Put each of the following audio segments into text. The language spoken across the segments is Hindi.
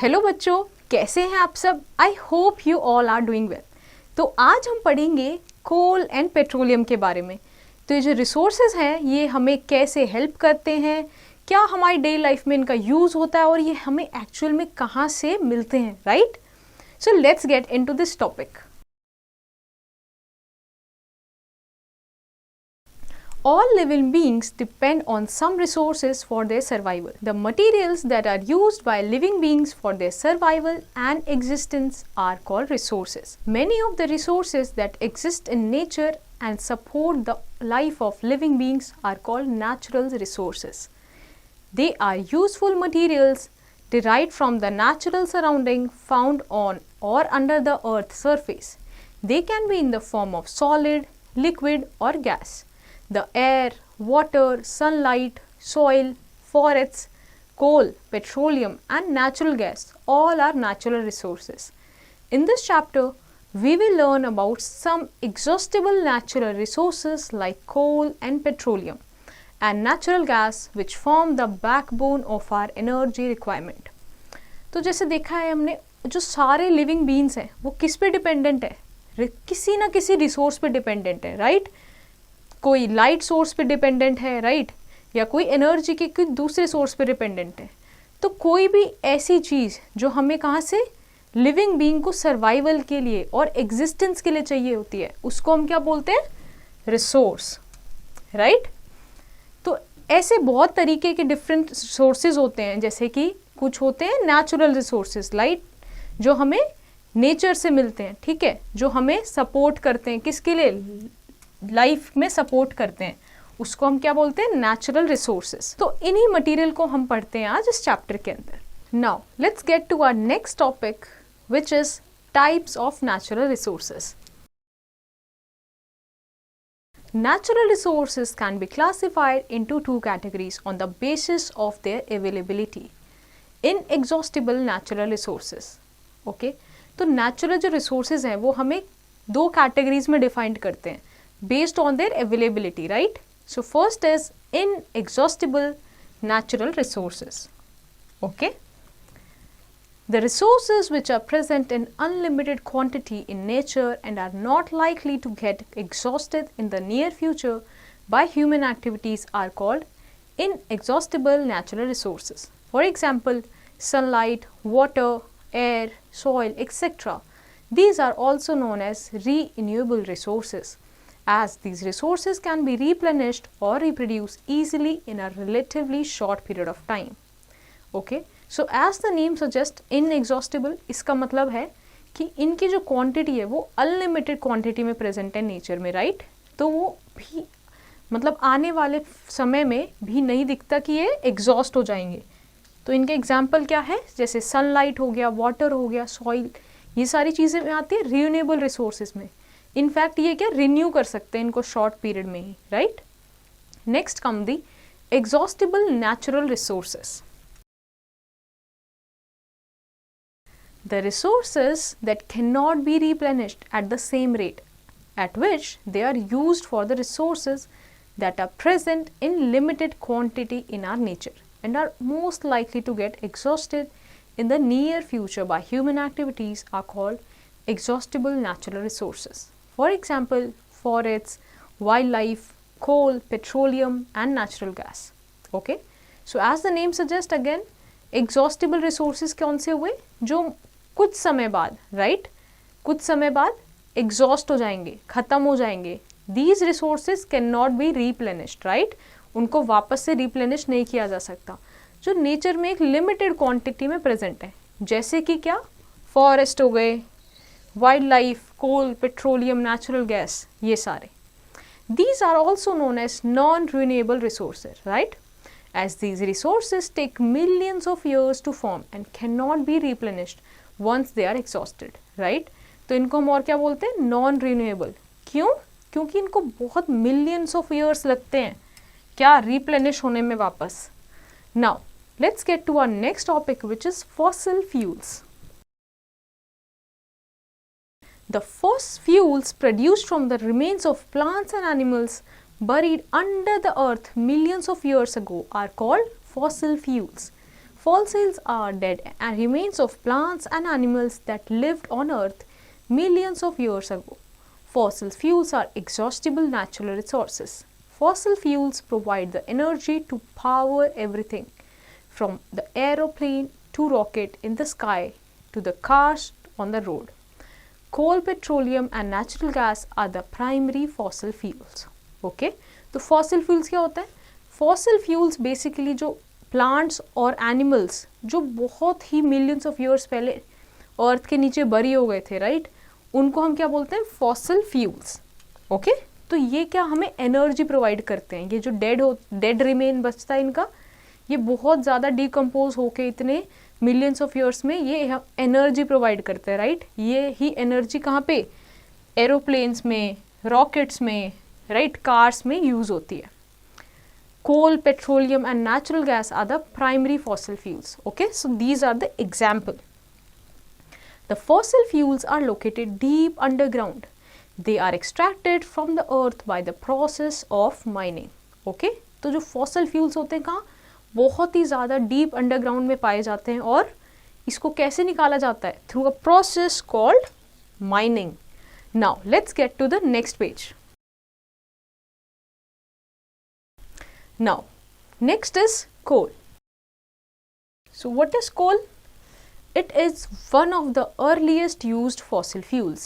हेलो बच्चों, कैसे हैं आप सब? I hope you all are doing well. तो आज हम पढ़ेंगे कोल एंड पेट्रोलियम के बारे में। तो ये जो रिसोर्सेज हैं ये हमें कैसे हेल्प करते हैं, क्या हमारी डेली लाइफ में इनका यूज़ होता है और ये हमें एक्चुअल में कहाँ से मिलते हैं, right? So let's get into this topic. All living beings depend on some resources for their survival. The materials that are used by living beings for their survival and existence are called resources. Many of the resources that exist in nature and support the life of living beings are called natural resources. They are useful materials derived from the natural surrounding found on or under the earth's surface. They can be in the form of solid, liquid or gas. The air, water, sunlight, soil, forests, coal, petroleum and natural gas all are natural resources. In this chapter, we will learn about some exhaustible natural resources like coal and petroleum and natural gas which form the backbone of our energy requirement. तो जैसे देखा है हमने, जो सारे लिविंग बीइंग्स हैं वो किस पे डिपेंडेंट है? किसी ना किसी रिसोर्स पे डिपेंडेंट है, राइट? कोई लाइट सोर्स पे डिपेंडेंट है, राइट? या कोई एनर्जी के कोई दूसरे सोर्स पे डिपेंडेंट है। तो कोई भी ऐसी चीज़ जो हमें कहाँ से, लिविंग बीइंग को सर्वाइवल के लिए और एग्जिस्टेंस के लिए चाहिए होती है, उसको हम क्या बोलते हैं? Resource, right? तो ऐसे बहुत तरीके के डिफरेंट सोर्सेज होते हैं, जैसे कि कुछ होते हैं नेचुरल रिसोर्सेज, लाइट, जो हमें नेचर से मिलते हैं, ठीक है, जो हमें सपोर्ट करते हैं, किसके लिए? लाइफ में सपोर्ट करते हैं, उसको हम क्या बोलते हैं? Natural resources. तो इन्हीं मटेरियल को हम पढ़ते हैं आज इस चैप्टर के अंदर। Now let's get to our next topic which is types of natural resources. Natural resources can be classified into two categories on the basis of their availability. Inexhaustible natural resources, okay? तो नेचुरल जो रिसोर्सेज हैं वो हमें दो कैटेगरीज में डिफाइंड करते हैं based on their availability, right? So first is inexhaustible natural resources, okay? The resources which are present in unlimited quantity in nature and are not likely to get exhausted in the near future by human activities are called inexhaustible natural resources. For example, sunlight, water, air, soil, etc. These are also known as renewable resources, as these resources can be replenished or reproduced easily in a relatively short period of time. Okay, so as the name suggests, inexhaustible, इसका मतलब है कि इनकी जो क्वांटिटी है वो अनलिमिटेड क्वांटिटी में प्रेजेंट है नेचर में, राइट? तो वो भी मतलब आने वाले समय में भी नहीं दिखता कि ये एग्जॉस्ट हो जाएंगे। तो इनके एग्जाम्पल क्या है? जैसे सनलाइट हो गया, वाटर हो गया, सॉइल, ये सारी चीज़ें में आती है रिन्यूएबल रिसोर्सेज में। इनफैक्ट ये क्या रिन्यू कर सकते हैं इनको शॉर्ट पीरियड में ही, right? Next come the exhaustible natural resources. The resources that cannot be replenished at the same rate at which they are used for the resources that are present in limited quantity in our nature and are most likely to get exhausted in the near future by human activities are called exhaustible natural resources. For example, forests, wildlife, coal, petroleum and natural gas. Okay? So as the name suggests, again, exhaustible resources कौन से हुए? जो कुछ समय बाद, राइट, कुछ समय बाद एग्जॉस्ट हो जाएंगे, ख़त्म हो जाएंगे। These resources can not be replenished, right? उनको वापस से रिप्लेनिश नहीं किया जा सकता, जो नेचर में एक लिमिटेड क्वांटिटी में प्रेजेंट है, जैसे कि क्या? फॉरेस्ट हो गए, वाइल्ड लाइफ, कोल, पेट्रोलियम, नेचुरल गैस, ये सारे। These are also known as non-renewable resources, right? As these resources take millions of years to form and cannot be replenished once they are exhausted, right? तो इनको हम और क्या बोलते हैं? Non renewable. क्यों? क्योंकि इनको बहुत मिलियंस ऑफ ईयर्स लगते हैं क्या रिप्लेनिश होने में वापस। Now let's get to our next topic which is fossil fuels. The fossil fuels produced from the remains of plants and animals buried under the earth millions of years ago are called fossil fuels. Fossils are dead and remains of plants and animals that lived on Earth millions of years ago. Fossil fuels are exhaustible natural resources. Fossil fuels provide the energy to power everything from the aeroplane to rocket in the sky to the cars on the road. Coal, petroleum and natural gas are the primary fossil fuels. Okay? तो fossil fuels क्या होता है? Fossil fuels basically जो plants और animals जो बहुत ही millions of years पहले अर्थ के नीचे बरी हो गए थे, राइट, उनको हम क्या बोलते हैं? Fossil fuels. ओके, तो ये क्या हमें एनर्जी प्रोवाइड करते हैं. ये जो डेड रिमेन बचता है इनका, ये बहुत ज़्यादा डिकम्पोज होके इतने मिलियंस ऑफ ईयर्स में ये एनर्जी प्रोवाइड करते हैं, राइट. ये ही एनर्जी कहाँ पे? एरोप्लेन्स में, रॉकेट्स में, राइट, कार्स में यूज़ होती है. Coal, petroleum and natural gas are the primary fossil fuels. Okay, so these are the example. The fossil fuels are located deep underground. They are extracted from the earth by the process of mining. Okay, तो जो fossil fuels होते हैं कहाँ? बहुत ही ज़्यादा deep underground में पाए जाते हैं और इसको कैसे निकाला जाता है? Through a process called mining. Now let's get to the next page. Now, next is coal. So what is coal? It is one of the earliest used fossil fuels.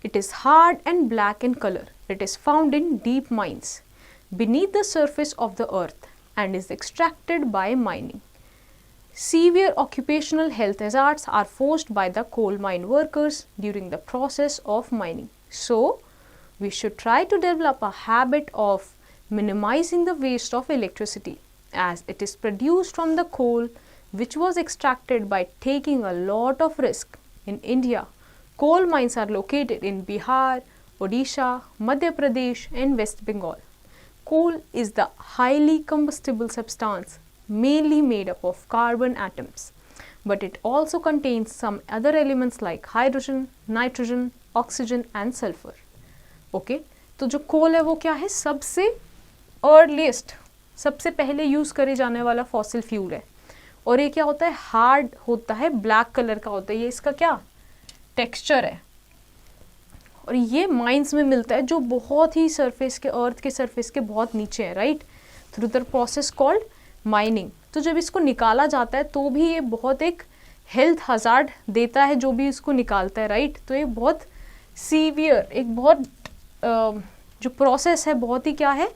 It is hard and black in color. It is found in deep mines beneath the surface of the earth and is extracted by mining. Severe occupational health hazards are faced by the coal mine workers during the process of mining. So, we should try to develop a habit of minimizing the waste of electricity as it is produced from the coal which was extracted by taking a lot of risk. In India, coal mines are located in Bihar, Odisha, Madhya Pradesh and West Bengal. Coal is the highly combustible substance mainly made up of carbon atoms, but it also contains some other elements like hydrogen, nitrogen, oxygen and sulfur. Okay, तो जो coal है वो क्या है? सबसे अर्लीस्ट, सबसे पहले यूज़ करे जाने वाला फॉसिल फ्यूल है. और ये क्या होता है? हार्ड होता है, ब्लैक कलर का होता है. ये इसका क्या टेक्सचर है और ये माइंस में मिलता है जो बहुत ही सरफेस के, अर्थ के सरफेस के बहुत नीचे है, right, through the process called mining. तो जब इसको निकाला जाता है तो भी ये बहुत एक हेल्थ हजार्ड देता है जो भी इसको निकालता है, राइट. तो ये बहुत सीवियर, एक बहुत जो प्रोसेस है बहुत ही क्या है,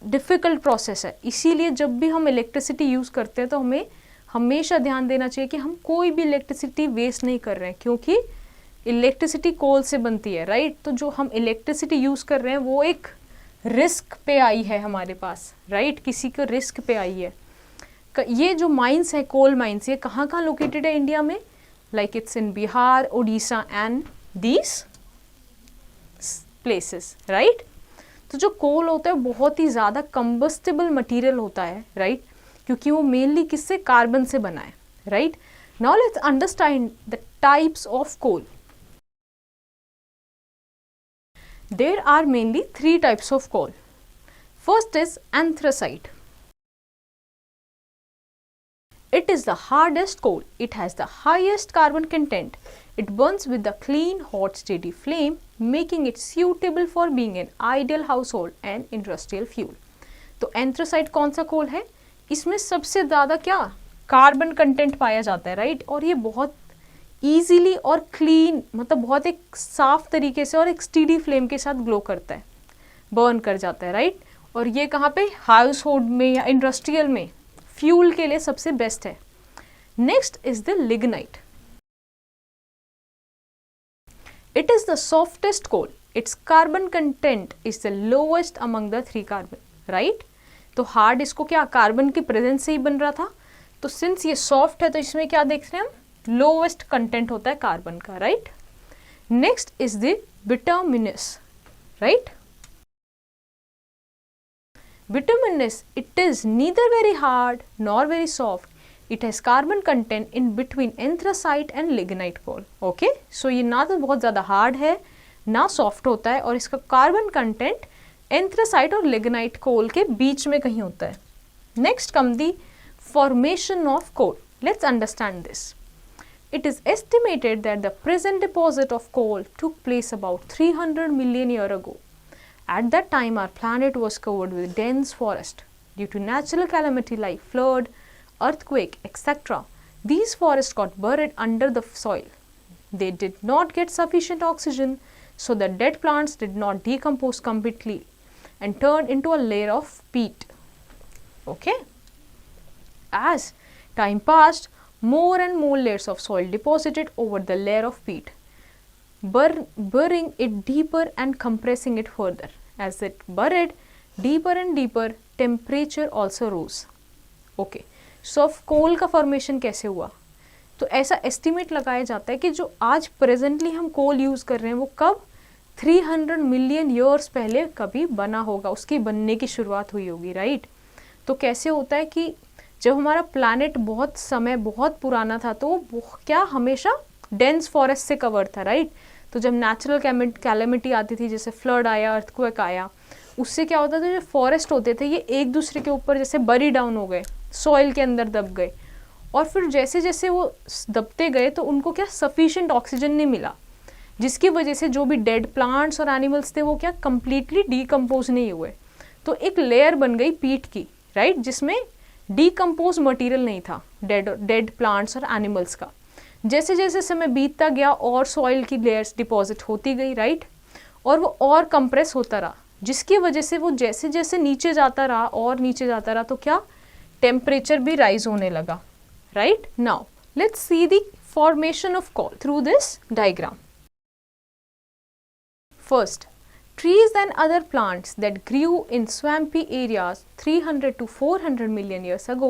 डिफ़िकल्ट प्रोसेस है. इसीलिए जब भी हम इलेक्ट्रिसिटी यूज़ करते हैं तो हमें हमेशा ध्यान देना चाहिए कि हम कोई भी इलेक्ट्रिसिटी वेस्ट नहीं कर रहे हैं, क्योंकि इलेक्ट्रिसिटी कोल से बनती है, राइट. तो जो हम इलेक्ट्रिसिटी यूज़ कर रहे हैं वो एक रिस्क पे आई है हमारे पास, राइट, किसी को रिस्क पे आई है. ये जो माइंस है, कोल माइंस, ये कहाँ कहाँ लोकेटेड है इंडिया में? Like it's in Bihar, Odisha and these places, right. तो जो कोल होता है बहुत ही ज़्यादा कंबस्टिबल मटेरियल होता है, राइट, क्योंकि वो मेनली किससे? कार्बन से बना है, right. Now let's understand the types of coal. There are mainly 3 types of coal. First is anthracite. It is the hardest coal. It has the highest carbon content. It burns with a clean, hot, steady flame, making it suitable for being an ideal household and industrial fuel. तो एंथ्रासाइट कौन सा कोल है? इसमें सबसे ज़्यादा क्या कार्बन कंटेंट पाया जाता है, राइट. और ये बहुत ईजीली और क्लीन, मतलब बहुत एक साफ तरीके से और एक स्टीडी फ्लेम के साथ ग्लो करता है, बर्न कर जाता है, राइट. और ये कहाँ पे? हाउस होल्ड में या इंडस्ट्रियल में फ्यूल के लिए सबसे बेस्ट है. Next is the lignite. It is the softest coal. It's carbon content is the lowest among the 3 carbon, right. तो हार्ड इसको क्या कार्बन की प्रेजेंस से ही बन रहा था, तो सिंस ये सॉफ्ट है तो इसमें क्या देख रहे हैं हम? लोएस्ट कंटेंट होता है कार्बन का, right. Next is the bituminous, right. Bituminous, it is neither very hard nor very soft. It has carbon content in between anthracite and lignite coal. Okay, so ये ना तो बहुत ज़्यादा हार्ड है ना सॉफ्ट होता है और इसका कार्बन कंटेंट एंथ्रासाइट और लिग्नाइट कोल के बीच में कहीं होता है. Next come the Formation of coal. Let's understand this. It is estimated that the present deposit of coal took place about 300 million years ago. At that time, our planet was covered with dense forest. Due to natural calamity like flood, earthquake, etc., these forests got buried under the soil. They did not get sufficient oxygen, so the dead plants did not decompose completely and turned into a layer of peat. Okay? As time passed, more and more layers of soil deposited over the layer of peat, burying it deeper and compressing it further. As it buried deeper and deeper, temperature also rose. Okay. So अब कोल का फॉर्मेशन कैसे हुआ? तो ऐसा एस्टिमेट लगाया जाता है कि जो आज प्रेजेंटली हम कोल यूज़ कर रहे हैं वो कब 300 मिलियन ईयर्स पहले कभी बना होगा, उसकी बनने की शुरुआत हुई होगी, राइट? तो कैसे होता है कि जब हमारा प्लैनेट बहुत पुराना था तो वो क्या हमेशा डेंस फॉरेस्ट से कवर था, राइट? तो जब नेचुरल कैलेमिटी आती थी, जैसे फ्लड आया, अर्थक्वेक आया, उससे क्या होता था, जो फॉरेस्ट होते थे ये एक दूसरे के ऊपर जैसे बरी डाउन हो गए, सॉइल के अंदर दब गए, और फिर जैसे जैसे वो दबते गए तो उनको क्या सफिशिएंट ऑक्सीजन नहीं मिला, जिसकी वजह से जो भी डेड प्लांट्स और एनिमल्स थे वो क्या कंप्लीटली डीकम्पोज नहीं हुए। तो एक लेयर बन गई पीट की, राइट, जिसमें डीकम्पोज मटेरियल नहीं था डेड प्लांट्स और एनिमल्स का। जैसे जैसे समय बीतता गया और सॉइल की लेयर्स डिपॉजिट होती गई, राइट, और वो और कंप्रेस होता रहा, जिसकी वजह से वो जैसे जैसे नीचे जाता रहा और नीचे जाता रहा तो क्या टेम्परेचर भी राइज होने लगा, right? Now let's see the formation of coal through this diagram. First, trees and other plants that grew in swampy areas 300 to 400 million years ago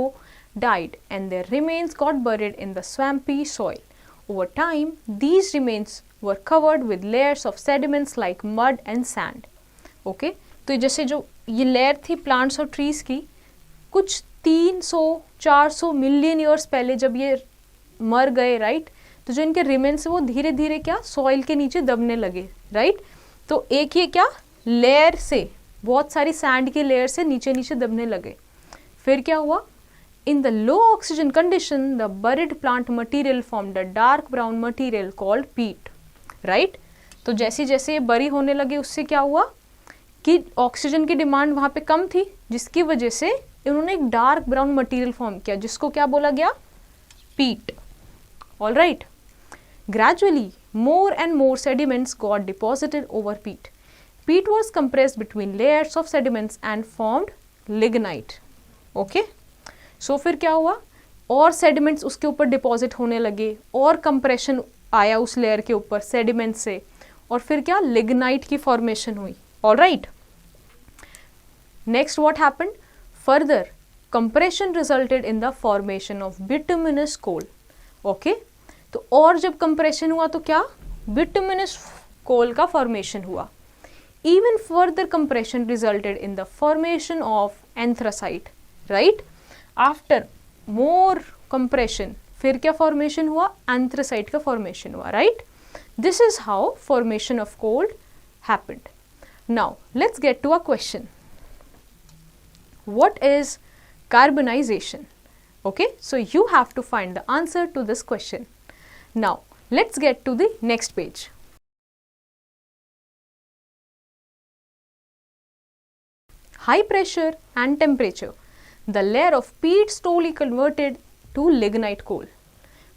died and their remains got buried in the swampy soil. Over time, these remains were covered with layers of sediments like mud and sand. Okay? तो जैसे जो ये लेयर थी प्लांट्स और ट्रीज की, कुछ 300-400 मिलियन ईयर्स पहले जब ये मर गए, राइट, तो जो इनके रिमेन्स वो धीरे धीरे क्या सॉइल के नीचे दबने लगे, राइट। तो एक ये क्या लेयर से, बहुत सारी सैंड की लेयर से नीचे नीचे दबने लगे। फिर क्या हुआ, in the low oxygen condition the buried plant material formed a dark brown material called पीट, राइट। तो जैसे जैसे ये बरी होने लगे उससे क्या हुआ कि ऑक्सीजन की डिमांड वहाँ पे कम थी, जिसकी वजह से इन्होंने एक डार्क ब्राउन मटेरियल फॉर्म किया जिसको क्या बोला गया, पीट। All right, gradually more and more sediments got deposited over peat. Peat was compressed between layers of sediments and formed lignite. Okay? So फिर क्या हुआ, और sediments उसके ऊपर डिपॉजिट होने लगे और कंप्रेशन आया उस लेयर के ऊपर सेडिमेंट से, और फिर क्या लिग्नाइट की फॉर्मेशन हुई। All right, next what happened, further compression resulted in the formation of bituminous coal. Okay, तो और जब कंप्रेशन हुआ तो क्या बिटुमिनस कोल का फॉर्मेशन हुआ। Even further compression resulted in the formation of anthracite, right. After more compression फिर क्या फॉर्मेशन हुआ, एंथ्रासाइट का फॉर्मेशन हुआ, right. This is how formation of coal happened. Now let's get to a question, what is carbonization? Okay, so you have to find the answer to this question. Now let's get to the next page. High pressure and temperature, the layer of peat slowly converted to lignite coal.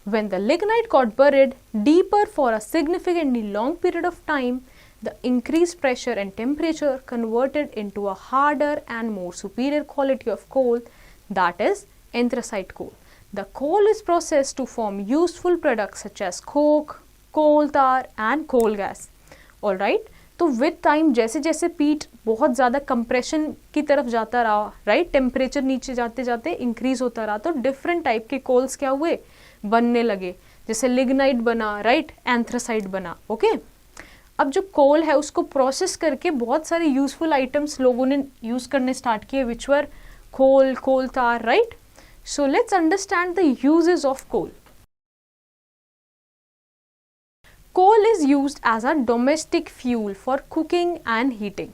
When the lignite got buried deeper for a significantly long period of time, the increased pressure and temperature converted into a harder and more superior quality of coal, that is anthracite coal. The coal is processed to form useful products such as coke, coal tar and coal gas. All right, तो विद टाइम जैसे जैसे पीट बहुत ज़्यादा कंप्रेशन की तरफ जाता रहा, राइट, टेम्परेचर नीचे जाते जाते इंक्रीज होता रहा, तो डिफरेंट टाइप के कोल्स क्या हुए, बनने लगे, जैसे लिग्नाइट बना, राइट, एंथ्रासाइट बना। ओके, अब जो कोल है उसको प्रोसेस करके बहुत सारे यूजफुल आइटम्स लोगों ने यूज़ करने स्टार्ट किए, विच वर coal, coal tar, right? So let's understand the uses of coal. Coal is used as a domestic fuel for cooking and heating.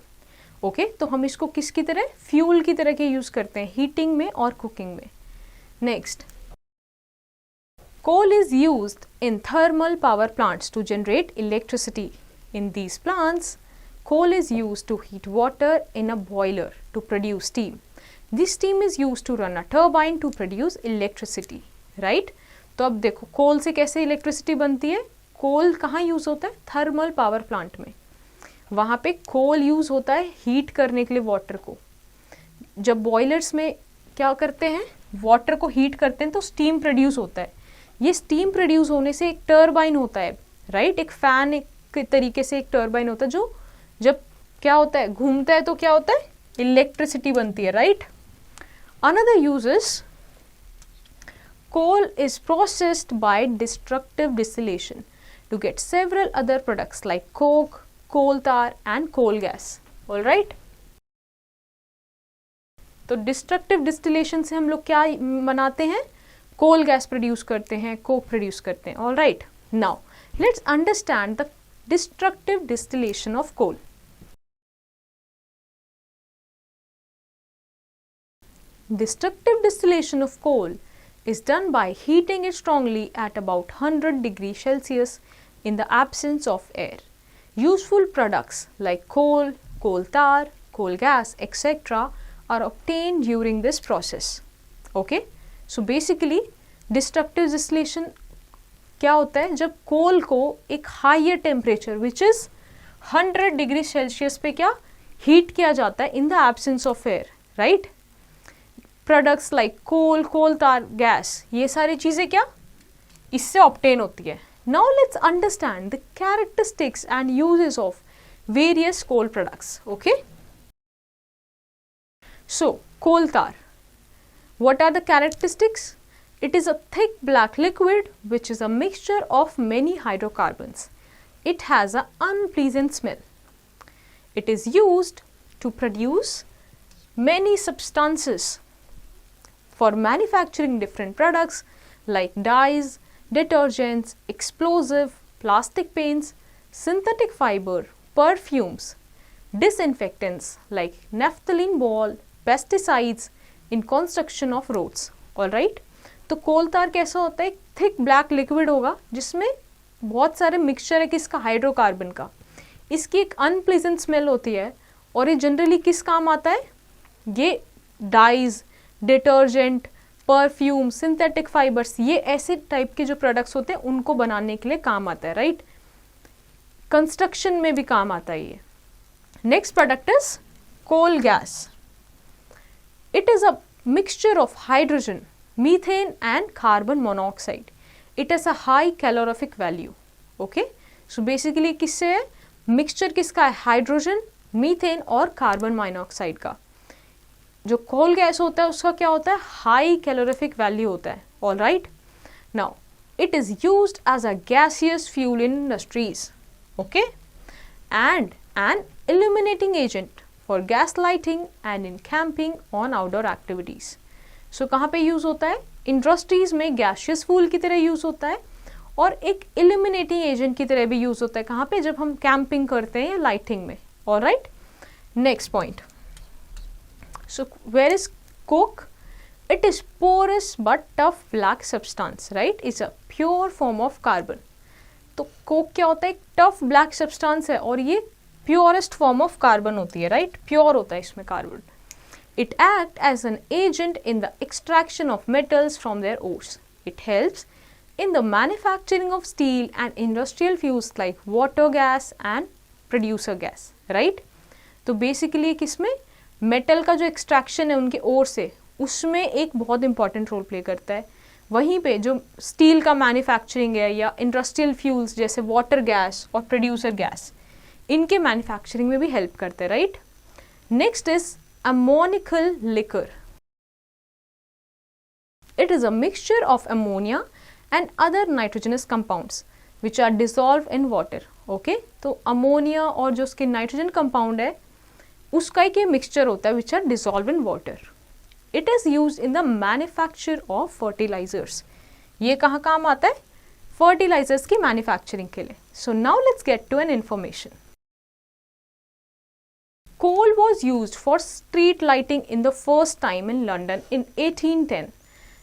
Okay, तो हम इसको किसकी तरह, फ्यूल की तरह के यूज करते हैं हीटिंग में और कुकिंग में। Next, coal is used in thermal power plants to generate electricity. In these plants, coal is used to heat water in a boiler to produce steam. This steam is used to run a turbine to produce electricity, right? तो अब देखो कोल से कैसे इलेक्ट्रिसिटी बनती है. कोल कहाँ यूज़ होता है? थर्मल पावर प्लांट में. वहाँ पे कोल यूज़ होता है हीट करने के लिए वाटर को. जब बॉयलर्स में क्या करते हैं, वाटर को हीट करते हैं तो स्टीम प्रोड्यूस होता है. ये स्टीम प्रोड्यूस होने से एक टर्बाइन होता है, राइट? एक फैन के तरीके से एक टर्बाइन होता है जो जब क्या होता है, घूमता है तो क्या होता है, इलेक्ट्रिसिटी बनती है, right? Another uses, coal is processed by destructive distillation to get several other products like coke, coal tar and coal gas. All right? तो डिस्ट्रक्टिव डिस्टिलेशन से हम लोग क्या बनाते हैं? कोल गैस प्रोड्यूस करते हैं, कोक प्रोड्यूस करते हैं. All right, now let's understand the destructive distillation of coal. Destructive distillation of coal is done by heating it strongly at about 100 degrees Celsius in the absence of air. Useful products like coal, coal tar, coal gas, etc. are obtained during this process. Okay? So basically destructive distillation क्या होता है? जब कोल को एक higher temperature which is 100 degree Celsius पे क्या हीट किया जाता है in the absence of air, right? Products like coal, coal tar, gas, ये सारी चीज़ें क्या इससे ऑब्टेन होती है. Now let's understand the characteristics and uses of various coal products. Okay, so coal tar, what are the characteristics? It is a thick black liquid which is a mixture of many hydrocarbons. It has an unpleasant smell. It is used to produce many substances for manufacturing different products like dyes, detergents, explosive, plastic paints, synthetic fiber, perfumes, disinfectants like naphthalene ball, pesticides in construction of roads. All right? तो कोल तार कैसा होता है? थिक ब्लैक लिक्विड होगा जिसमें बहुत सारे मिक्सचर है किसका? हाइड्रोकार्बन का. इसकी एक अनप्लीजेंट स्मेल होती है और ये जनरली किस काम आता है? ये dyes, detergent, perfume, synthetic fibres, ये ऐसे टाइप के जो प्रोडक्ट्स होते हैं उनको बनाने के लिए काम आता है, राइट? कंस्ट्रक्शन में भी काम आता है ये. Next product is coal gas. It is a mixture of hydrogen, methane and carbon monoxide. It has a high calorific value. Okay? So basically किससे है? मिक्सचर किसका है? हाइड्रोजन, मीथेन और कार्बन मोनोऑक्साइड का. जो कोल गैस होता है उसका क्या होता है? हाई कैलोरिफिक वैल्यू होता है. All right, now it is used as a gaseous fuel in industries. Okay, and an illuminating agent for gas lighting and in camping on outdoor activities. So कहाँ पे यूज़ होता है? इंडस्ट्रीज में गैसियस फ्यूल की तरह यूज़ होता है और एक इल्यूमिनेटिंग एजेंट की तरह भी यूज़ होता है. कहाँ पे? जब हम कैंपिंग करते हैं या लाइटिंग में. All right, next point. So where is coke? It is porous but tough black substance, right? It's a pure form of carbon. तो कोक क्या होता है? एक टफ ब्लैक सब्सटेंस है और ये प्योरेस्ट फॉर्म ऑफ कार्बन होती है, राइट? प्योर होता है इसमें carbon. It act as an agent in the extraction of metals from their ores. It helps in the manufacturing of steel and industrial fuels like water gas and producer gas, right? तो बेसिकली किसमें मेटल का जो एक्सट्रैक्शन है उनके ओर से उसमें एक बहुत इंपॉर्टेंट रोल प्ले करता है. वहीं पे जो स्टील का मैन्युफैक्चरिंग है या इंडस्ट्रियल फ्यूल्स जैसे वाटर गैस और प्रोड्यूसर गैस, इनके मैन्युफैक्चरिंग में भी हेल्प करते हैं, right? Next is ammoniacal liquor. It is a mixture of ammonia and other nitrogenous compounds which are dissolved in water. Okay, तो अमोनिया और जो उसके नाइट्रोजन कंपाउंड है उसका एक मिक्सचर होता है which are dissolved in water. It is used in the manufacture of fertilizers. ये कहाँ काम आता है? फर्टिलाइजर्स की मैन्युफैक्चरिंग के लिए. So now let's get to an information. Coal was used for street lighting in the first time in London in 1810.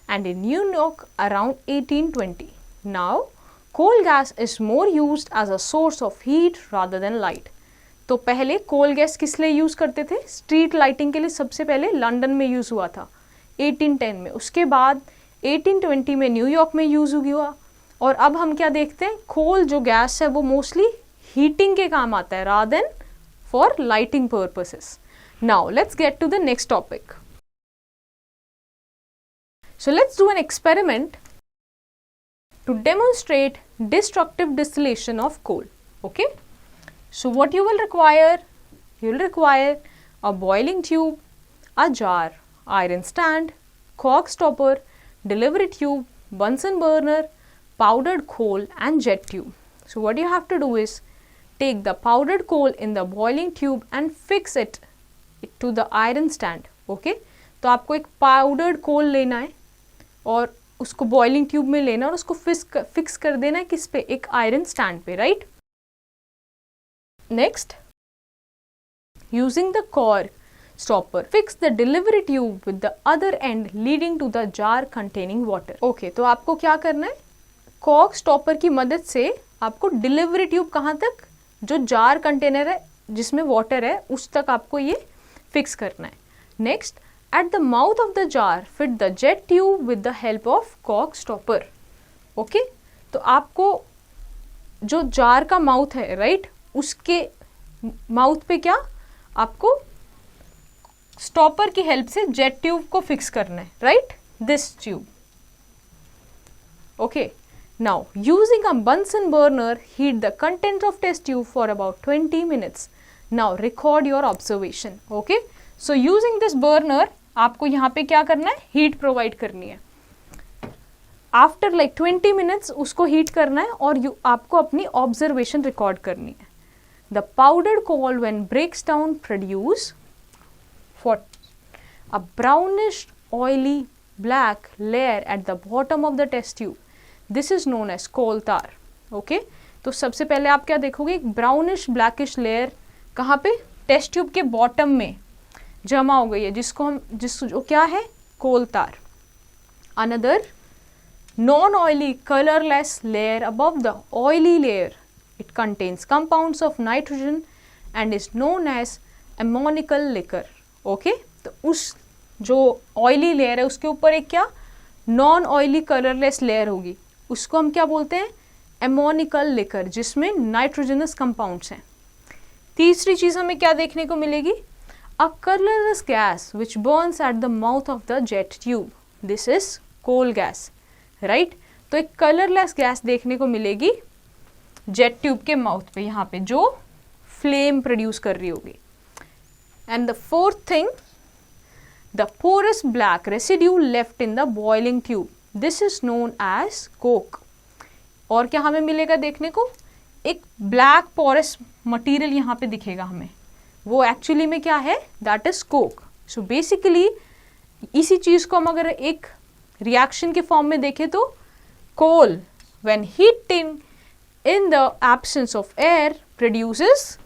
and in New York around 1820. Now, coal gas is more used as a source of heat rather than light. तो पहले कोल गैस किस लिए यूज़ करते थे? स्ट्रीट लाइटिंग के लिए सबसे पहले लंदन में यूज़ हुआ था 1810 में, उसके बाद 1820 में न्यूयॉर्क में यूज़ हुआ, और अब हम क्या देखते हैं, कोल जो गैस है वो मोस्टली हीटिंग के काम आता है rather than for lighting purposes. Now let's get to the next topic. So let's do an experiment to demonstrate destructive distillation of coal. Okay? So what you will require? You will require a boiling tube, a jar, iron stand, cork stopper, delivery tube, Bunsen burner, powdered coal and jet tube. So what you have to do is take the powdered coal in the boiling tube and fix it to the iron stand. Okay? तो आपको एक powdered coal लेना है और उसको बॉइलिंग ट्यूब में लेना और उसको फिक्स कर देना है किस पे? एक आयरन स्टैंड पे, right? Next, using the cork stopper fix the delivery tube with the other end leading to the jar containing water. Okay, तो आपको क्या करना है, कॉर्क स्टॉपर की मदद से आपको डिलीवरी ट्यूब कहाँ तक, जो जार कंटेनर है जिसमें वाटर है उस तक आपको ये फिक्स करना है. Next, at the mouth of the jar fit the jet tube with the help of cork stopper. Okay? तो आपको जो जार का माउथ है, राइट, उसके माउथ पे क्या आपको स्टॉपर की हेल्प से जेट ट्यूब को फिक्स करना है, right, this tube. Okay, now using a Bunsen burner heat the contents of test tube for about 20 minutes. Now record your observation. Okay? So using this burner आपको यहाँ पे क्या करना है, हीट प्रोवाइड करनी है. आफ्टर लाइक 20 मिनट्स उसको हीट करना है और आपको अपनी ऑब्जर्वेशन रिकॉर्ड करनी है. The powdered coal when breaks down produce for a brownish oily black layer at the bottom of the test tube. This is known as coal tar. Okay, तो सबसे पहले आप क्या देखोगे, एक ब्राउनिश ब्लैकिश लेयर कहाँ पे, टेस्ट ट्यूब के बॉटम में जमा हो गई है, जो क्या है, coal tar. Another non oily colourless layer above the oily layer. It contains compounds of nitrogen and is known as ammoniacal liquor. Okay, तो उस जो ऑयली लेयर है उसके ऊपर एक क्या नॉन ऑयली कलरलेस लेयर होगी, उसको हम क्या बोलते हैं, एमोनिकल लिकर, जिसमें नाइट्रोजनस कंपाउंड्स हैं. तीसरी चीज हमें क्या देखने को मिलेगी, a colorless gas which burns at the mouth of the jet tube. This is coal gas, right? तो एक colorless gas देखने को मिलेगी जेट ट्यूब के माउथ पे, यहाँ पे जो फ्लेम प्रोड्यूस कर रही होगी. And the fourth thing, the porous black residue left in the boiling tube. This is known as coke. और क्या हमें मिलेगा देखने को, एक ब्लैक पोरस मटेरियल यहाँ पे दिखेगा हमें, वो एक्चुअली में क्या है, that is Coke. So basically इसी चीज को हम अगर एक रिएक्शन के फॉर्म में देखें तो coal when heating in the absence of air produces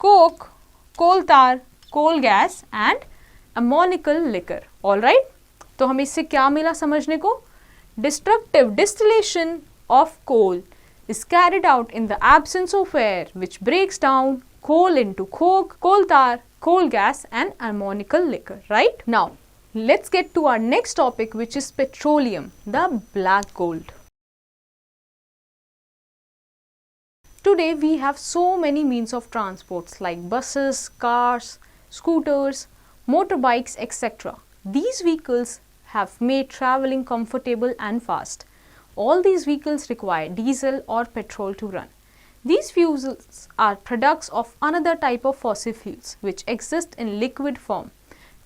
coke, coal tar, coal gas and ammoniacal liquor. Alright, तो हमें इससे क्या मिला समझने को, destructive distillation of coal is carried out in the absence of air which breaks down coal into coke, coal tar, coal gas and ammonical liquor. Right? Now let's get to our next topic, which is petroleum, the black gold. Today we have so many means of transports like buses, cars, scooters, motorbikes, etc. These vehicles have made traveling comfortable and fast. All these vehicles require diesel or petrol to run. These fuels are products of another type of fossil fuels which exist in liquid form.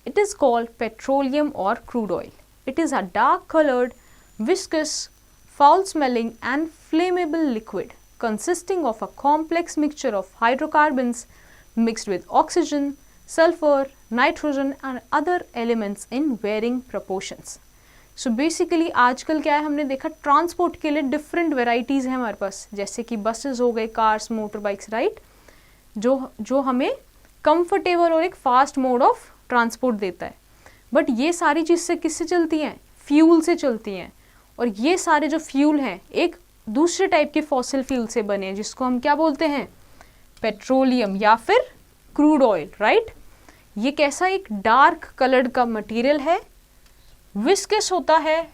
It is called petroleum or crude oil. It is a dark colored, viscous, foul smelling and flammable liquid consisting of a complex mixture of hydrocarbons mixed with oxygen, sulfur, nitrogen and other elements in varying proportions. So basically आजकल क्या है, हमने देखा ट्रांसपोर्ट के लिए डिफरेंट वेराइटीज़ हैं हमारे पास, जैसे कि बसेस हो गए, कार्स, मोटर बाइक्स, राइट, जो हमें कंफर्टेबल और एक फास्ट मोड ऑफ ट्रांसपोर्ट देता है. बट ये सारी चीज़ से किससे चलती हैं, फ्यूल से चलती हैं, और ये सारे जो फ्यूल हैं एक दूसरे टाइप के फॉसिल फ्यूल से बने हैं जिसको हम क्या बोलते हैं, पेट्रोलियम या फिर क्रूड ऑयल, राइट। ये कैसा एक डार्क कलर्ड का मटेरियल है, विस्कस होता है,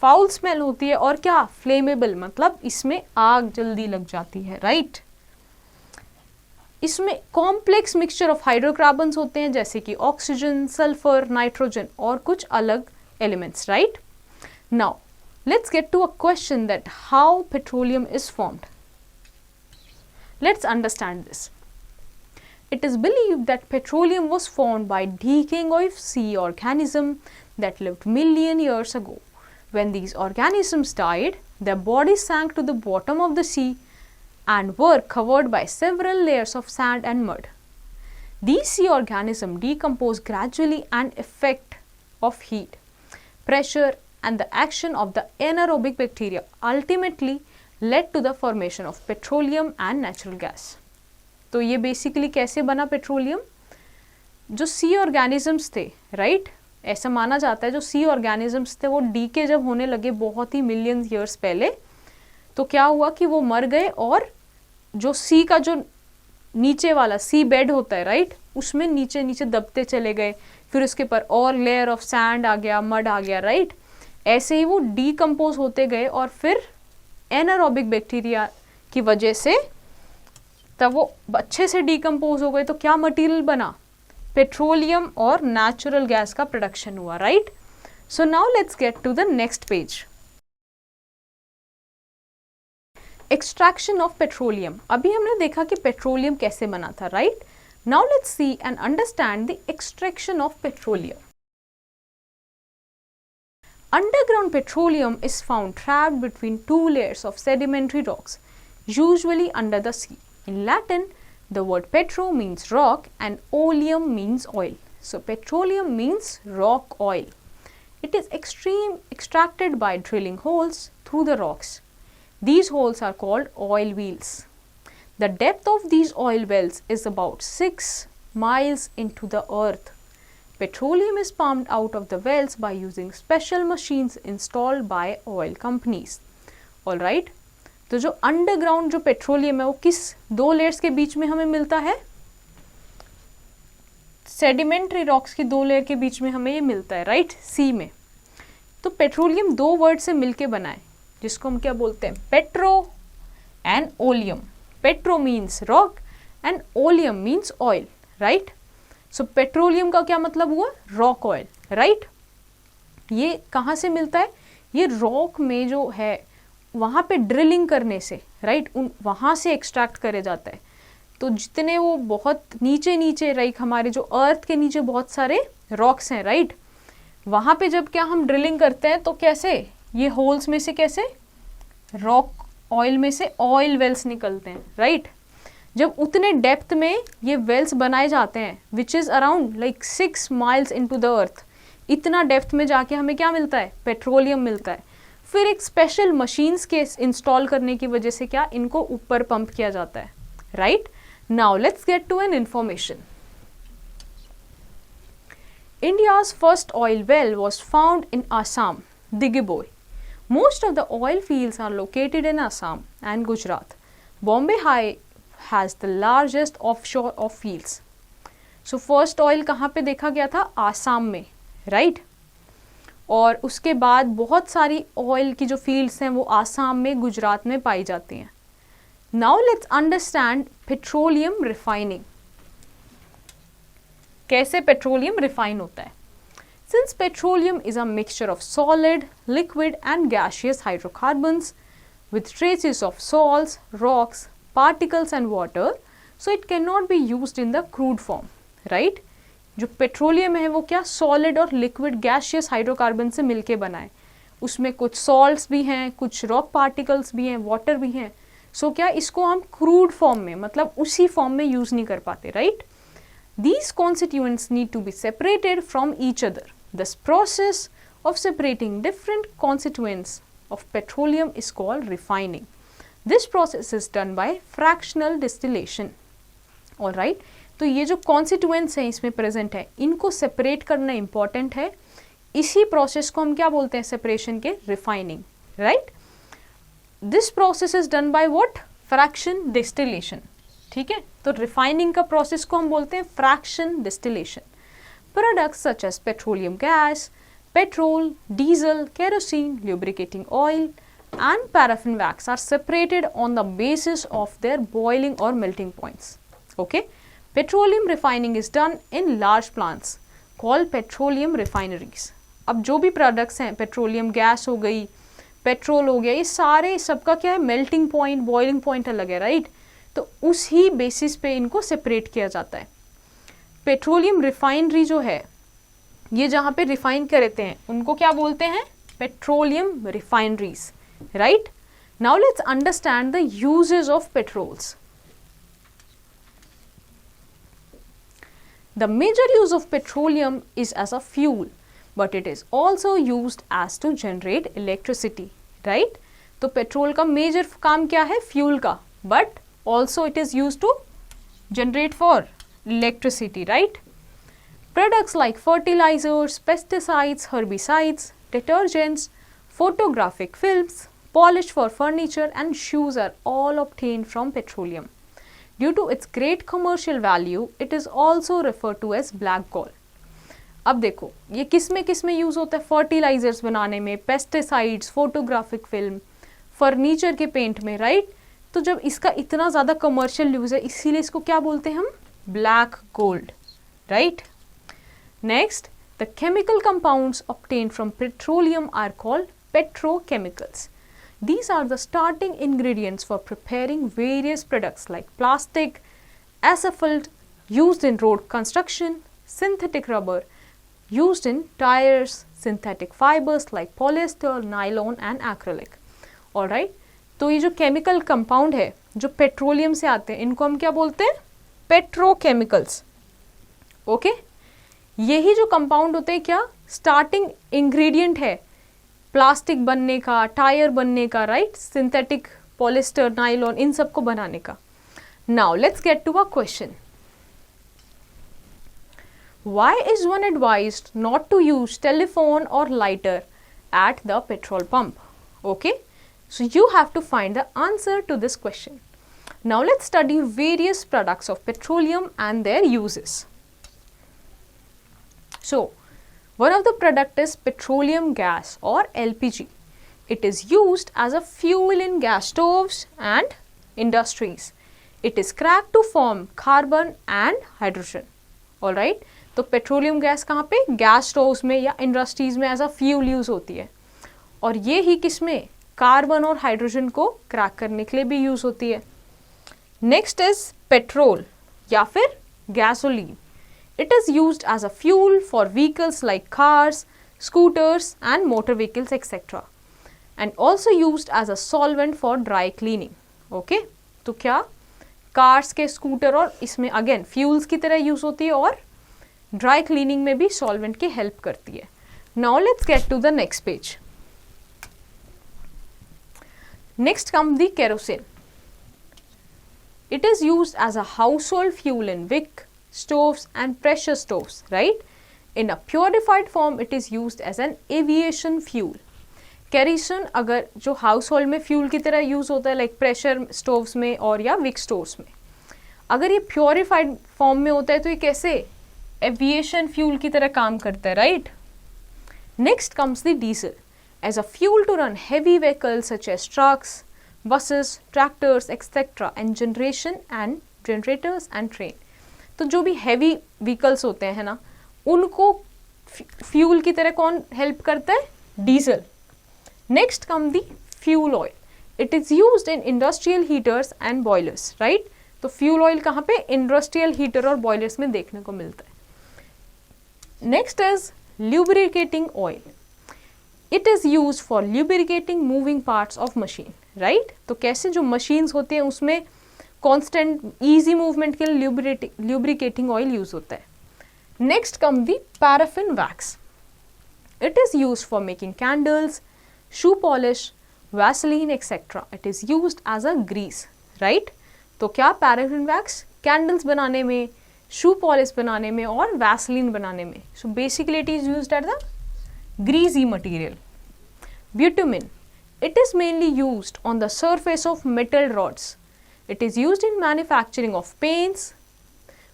फाउल स्मेल होती है, और क्या, फ्लेमेबल, मतलब इसमें आग जल्दी लग जाती है, राइट। इसमें कॉम्प्लेक्स मिक्सचर ऑफ हाइड्रोकार्बन्स होते हैं जैसे कि ऑक्सीजन, सल्फर, नाइट्रोजन और कुछ अलग elements, right. Now let's get to a question that how petroleum is formed. Let's understand this. It is believed that petroleum was formed by decaying of sea organisms that lived million years ago. When these organisms died, their bodies sank to the bottom of the sea and were covered by several layers of sand and mud. These sea organisms decompose gradually and effect of heat, pressure and the action of the anaerobic bacteria ultimately led to the formation of petroleum and natural gas. तो ये बेसिकली कैसे बना पेट्रोलियम, जो सी ऑर्गेनिजम्स थे, राइट, ऐसा माना जाता है जो सी ऑर्गेनिजम्स थे वो डीके जब होने लगे बहुत ही मिलियन ईयर्स पहले, तो क्या हुआ कि वो मर गए और जो सी का जो नीचे वाला सी बेड होता है, राइट, उसमें नीचे नीचे दबते चले गए, फिर उसके ऊपर और लेयर ऑफ सैंड आ गया, मड आ गया, राइट। ऐसे ही वो डीकम्पोज होते गए और फिर एनारोबिक बैक्टीरिया की वजह से तब वो अच्छे से डीकम्पोज हो गए, तो क्या मटेरियल बना, पेट्रोलियम और नेचुरल गैस का प्रोडक्शन हुआ, right. So now let's get to the next page. Extraction of petroleum. अभी हमने देखा कि पेट्रोलियम कैसे बना था, right. Now let's see and understand the extraction of petroleum. Underground petroleum is found trapped between two layers of sedimentary rocks, usually under the sea. In Latin, the word petro means rock and oleum means oil. So petroleum means rock oil. It is extracted by drilling holes through the rocks. These holes are called oil wells. The depth of these oil wells is about 6 miles into the earth. Petroleum is pumped out of the wells by using special machines installed by oil companies. All right. तो जो अंडरग्राउंड जो पेट्रोलियम है वो किस दो लेयर्स के बीच में हमें मिलता है, सेडिमेंट्री रॉक्स की दो लेयर के बीच में हमें ये मिलता है, राइट, सी में। तो पेट्रोलियम दो वर्ड से मिलके बना है जिसको हम क्या बोलते हैं, petro and oleum. Petro means rock and oleum means oil, right. So petroleum का क्या मतलब हुआ, रॉक ऑयल, राइट। ये कहाँ से मिलता है, ये रॉक में जो है वहाँ पे ड्रिलिंग करने से, राइट, उन वहाँ से एक्सट्रैक्ट करे जाता है। तो जितने वो बहुत नीचे नीचे, राइट, हमारे जो अर्थ के नीचे बहुत सारे रॉक्स हैं, राइट, वहाँ पे जब क्या हम ड्रिलिंग करते हैं तो कैसे ये होल्स में से कैसे रॉक ऑयल में से ऑयल वेल्स निकलते हैं, राइट। जब उतने डेप्थ में ये वेल्स बनाए जाते हैं which is around like 6 miles into the earth, इतना डेप्थ में जाके हमें क्या मिलता है, पेट्रोलियम मिलता है। फिर एक स्पेशल मशीन्स के इंस्टॉल करने की वजह से क्या इनको ऊपर पंप किया जाता है, right. Now let's get to an information. India's first oil well was found in Assam, Digiboi. Most of the oil fields are located in Assam and Gujarat. Bombay High has the largest offshore of fields. So first oil कहाँ पे देखा गया था, आसाम में, राइट। और उसके बाद बहुत सारी ऑयल की जो फील्ड्स हैं वो आसाम में, गुजरात में पाई जाती हैं। Now let's understand petroleum refining, कैसे पेट्रोलियम रिफाइन होता है। Since petroleum is a mixture of solid, liquid and gaseous hydrocarbons with traces of salts, rocks, particles and water, so it cannot be used in the crude form, right? जो पेट्रोलियम है वो क्या सॉलिड और लिक्विड गैसियस हाइड्रोकार्बन से मिलके बना है, उसमें कुछ सॉल्ट्स भी हैं, कुछ रॉक पार्टिकल्स भी हैं, वाटर भी हैं। सो क्या इसको हम क्रूड फॉर्म में, मतलब उसी फॉर्म में यूज़ नहीं कर पाते, right. These constituents need to be separated from each other. This process of separating different constituents of petroleum is called refining. This process is done by fractional distillation. All right. तो ये जो constituents हैं इसमें present है, इनको separate करना important है इसी प्रोसेस को हम क्या बोलते हैं सेपरेशन के? Refining, right? This process is done by what? Fraction distillation, ठीक है? तो रिफाइनिंग का प्रोसेस को हम बोलते हैं fraction distillation. Products such as petroleum gas, petrol, diesel, kerosene, lubricating oil and paraffin wax are separated on the basis of their boiling or melting points. Okay? Petroleum refining is done in large plants called petroleum refineries. अब जो भी प्रोडक्ट्स हैं, पेट्रोलियम गैस हो गई, पेट्रोल हो गया, ये सारे सबका क्या है? मेल्टिंग पॉइंट, बॉइलिंग पॉइंट अलग है, राइट? तो उसी बेसिस पे इनको सेपरेट किया जाता है. पेट्रोलियम रिफाइनरी जो है, ये जहाँ पे रिफाइन करते हैं उनको क्या बोलते हैं? Petroleum refineries, right? Now let's understand the uses of petrols. The major use of petroleum is as a fuel, but it is also used as to generate electricity, right? तो पेट्रोल का मेजर काम क्या है? फ्यूल का, but also it is used to generate for electricity, right? Products like fertilizers, pesticides, herbicides, detergents, photographic films, polish for furniture and shoes are all obtained from petroleum. Due to its great commercial value, it is also referred to as black coal. अब देखो ये किस में यूज़ होता है? फर्टिलाइजर्स बनाने में, पेस्टिसाइड्स, फोटोग्राफिक फिल्म, फर्नीचर के पेंट में, राइट? तो जब इसका इतना ज़्यादा कमर्शियल यूज़ है, इसीलिए इसको क्या बोलते हैं हम? Black gold, right? Next, the chemical compounds obtained from petroleum are called petrochemicals. These are the starting ingredients for preparing various products like plastic, asphalt used in road construction, synthetic rubber used in tires, synthetic fibers like polyester, nylon and acrylic. Alright, तो ये जो chemical compound है जो पेट्रोलियम से आते हैं, इनको हम क्या बोलते हैं? पेट्रोकेमिकल्स. ओके, यही जो कंपाउंड होते हैं क्या? स्टार्टिंग इंग्रेडिएंट है प्लास्टिक बनने का, टायर बनने का, राइट? सिंथेटिक, पॉलिस्टर, नाइलॉन, इन सबको बनाने का. Now let's get to a question. Why is one advised not to use telephone or lighter at the petrol pump? Okay, so you have to find the answer to this question. Now let's study various products of petroleum and their uses. So, one of the product is petroleum gas or LPG. It is used as a fuel in gas stoves and industries. It is cracked to form carbon and hydrogen. All right? तो पेट्रोलियम गैस कहाँ पे? गैस स्टोव्स में या इंडस्ट्रीज में एज अ फ्यूल यूज होती है. और ये ही किस में? कार्बन और हाइड्रोजन को क्रैक करने के लिए भी यूज होती है. नेक्स्ट इज पेट्रोल या फिर gasoline. It is used as a fuel for vehicles like cars, scooters and motor vehicles etc. And also used as a solvent for dry cleaning. Okay? तो क्या? कार्स के, स्कूटर और इसमें अगेन फ्यूल्स की तरह यूज होती है और ड्राई क्लीनिंग में भी सॉल्वेंट की हेल्प करती है. Now let's get to the next page. Next come the kerosene. It is used as a household fuel in wick, stoves and pressure stoves, right? In a purified form, it is used as an aviation fuel. Kerosene अगर जो हाउस होल्ड में फ्यूल की तरह यूज होता है लाइक प्रेशर स्टोव्स में और या विक स्टोव्स में, अगर ये प्योरीफाइड फॉर्म में होता है तो ये कैसे? एविएशन फ्यूल की तरह काम करता है, right? Next comes the diesel as a fuel to run heavy vehicles such as trucks, buses, tractors, etc. and generators and train. तो जो भी हैवी व्हीकल्स होते हैं ना, उनको फ्यूल की तरह कौन हेल्प करता है? Diesel. Next come the fuel oil. It is used in industrial heaters and boilers, right? तो फ्यूल ऑयल कहाँ पे? इंडस्ट्रियल हीटर और बॉयलर्स में देखने को मिलता है. Next is lubricating oil. It is use for lubricating moving parts of machine, right? तो कैसे जो मशीन्स होती हैं उसमें कांस्टेंट इजी मूवमेंट के लिए ल्यूब्रिकेटिंग ऑयल यूज होता है. Next come the paraffin wax. It is use for making candles, shoe polish, Vaseline etcetera. It is used as a grease, right? तो क्या पैराफिन वैक्स कैंडल्स बनाने में, शू पॉलिश बनाने में और वैसलीन बनाने में. So basically it is used at the greasy material. Bitumen, it is mainly used on the surface of metal rods. It is used in manufacturing of paints,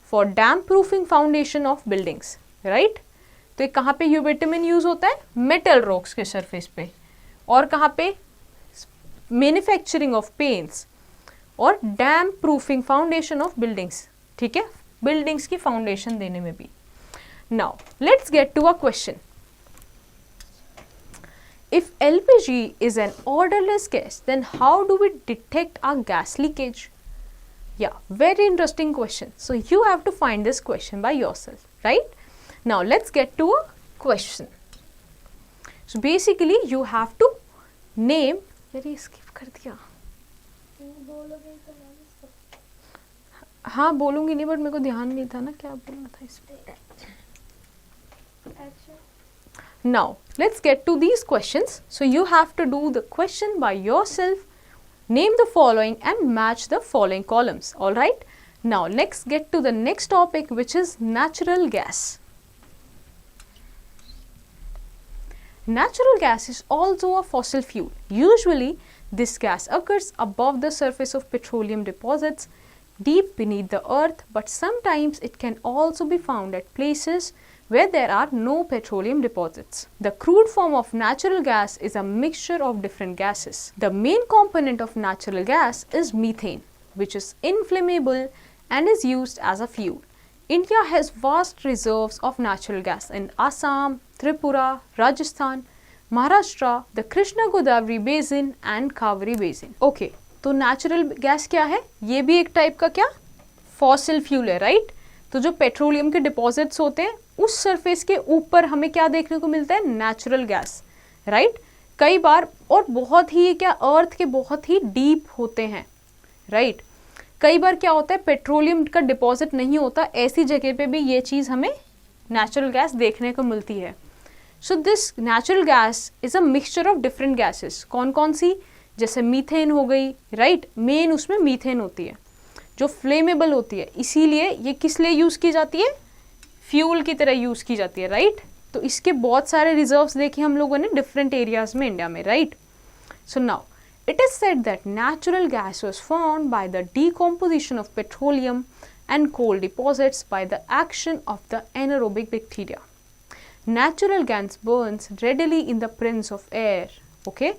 for damp proofing foundation of buildings, right? तो ये कहाँ पे ये bitumen यूज होता है? मेटल रॉक्स के सरफेस पे, और कहाँ पे? मैन्युफैक्चरिंग ऑफ पेंट्स और damp proofing foundation of buildings, ठीक है, बिल्डिंग्स की फाउंडेशन देने में भी. Now let's get to a question. If LPG is an odorless gas, then how do we detect a gas leakage? Yeah, very interesting question. So you have to find this question by yourself, right? Now let's get to a question. So basically you have to name. मेरी skip कर दिया. हाँ बोलूँगी नहीं, बट मेरे को ध्यान नहीं था ना क्या बोलना था इसमें. Now let's get to these questions. So you have to do the question by yourself. Name the following and match the following columns. All right. Now let's get to the next topic, which is natural gas. Natural gas is also a fossil fuel. Usually this gas occurs above the surface of petroleum deposits deep beneath the earth, but sometimes it can also be found at places where there are no petroleum deposits. The crude form of natural gas is a mixture of different gases. The main component of natural gas is methane, which is inflammable and is used as a fuel. India has vast reserves of natural gas in Assam, Tripura, Rajasthan, Maharashtra, the Krishna Godavari basin and Kaveri basin. Okay, तो natural gas क्या है? ये भी एक टाइप का क्या? Fossil fuel है, right? तो जो पेट्रोलियम के डिपॉजिट्स होते हैं उस सरफेस के ऊपर हमें क्या देखने को मिलता है? Natural gas, right? कई बार और बहुत ही क्या अर्थ के बहुत ही डीप होते हैं, राइट? कई बार क्या होता है पेट्रोलियम का डिपॉजिट नहीं होता, ऐसी जगह पे भी ये चीज़ हमें नेचुरल गैस देखने को मिलती है. So this natural gas is a mixture of different gases. कौन कौन सी? जैसे मीथेन हो गई, राइट? मेन उसमें मीथेन होती है जो फ्लेमेबल होती है, इसीलिए ये किस लिए यूज़ की जाती है? फ्यूल की तरह यूज़ की जाती है, राइट? तो इसके बहुत सारे रिजर्व्स देखे हम लोगों ने डिफरेंट एरियाज में इंडिया में, right? So now it is said that natural gas was formed by the decomposition of petroleum and coal deposits by the action of the anaerobic bacteria. Natural gas burns readily in the presence of air. Okay,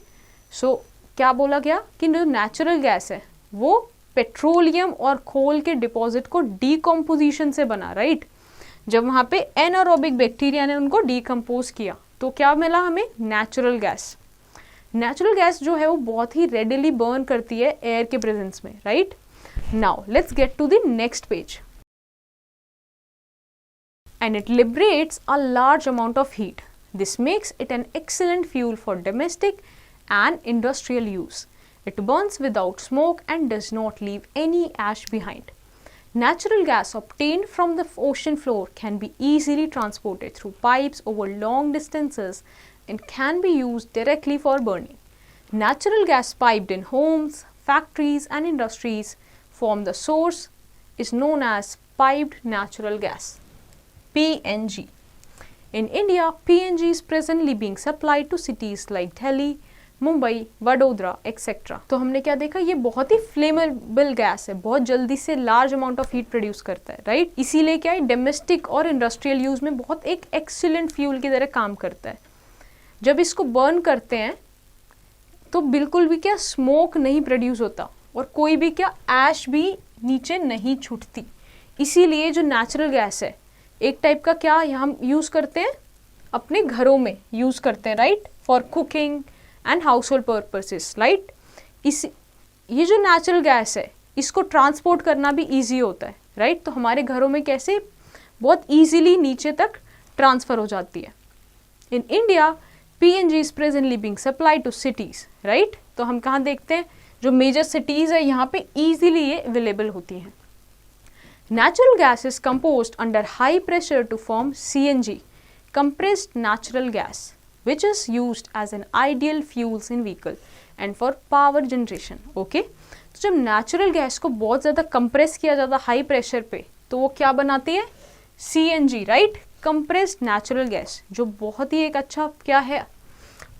so क्या बोला गया कि जो नेचुरल गैस है वो पेट्रोलियम और कोल के डिपॉजिट को डीकम्पोजिशन से बना, राइट? जब वहाँ पे एनारोबिक बैक्टीरिया ने उनको डीकम्पोज किया तो क्या मिला हमें? Natural gas. नेचुरल गैस जो है वो बहुत ही रेडिली बर्न करती है एयर के प्रेजेंस में, right? Now let's get to the next page. And it liberates a large amount of heat. This makes it an excellent fuel for domestic and industrial use. It burns without smoke and does not leave any ash behind. Natural gas obtained from the ocean floor can be easily transported through pipes over long distances and can be used directly for burning. Natural gas piped in homes, factories and industries from the source is known as piped natural gas, PNG. In India, PNG is presently being supplied to cities like Delhi, Mumbai, Vadodara etcetera. तो हमने क्या देखा? ये बहुत ही फ्लेमेबल गैस है, बहुत जल्दी से large amount of heat produce करता है, राइट? इसीलिए क्या है डोमेस्टिक और इंडस्ट्रियल यूज में बहुत एक एक्सीलेंट फ्यूल की तरह काम करता है. जब इसको बर्न करते हैं तो बिल्कुल भी क्या स्मोक नहीं प्रोड्यूस होता और कोई भी क्या ऐश भी नीचे नहीं छूटती. इसीलिए जो नेचुरल गैस है एक टाइप का क्या हम यूज़ करते हैं अपने घरों में यूज़ करते हैं, right? For cooking and house hold purposes, right? ये जो नेचुरल गैस है इसको ट्रांसपोर्ट करना भी ईजी होता है, राइट? तो हमारे घरों में कैसे बहुत ईजीली नीचे तक ट्रांसफ़र हो जाती है. In India PNG is presently being supplied to cities, right? तो हम कहाँ देखते हैं जो मेजर सिटीज़ है यहाँ पे ईजीली ये अवेलेबल होती हैं. Natural gas is compressed under high pressure to form CNG, compressed natural gas, which is used as an ideal fuels in vehicle and for power generation. Okay? तो जब नेचुरल गैस को बहुत ज़्यादा कंप्रेस किया जाता हाई प्रेशर पे तो वो क्या बनाती है? CNG, right? Compressed natural gas, जो बहुत ही एक अच्छा क्या है,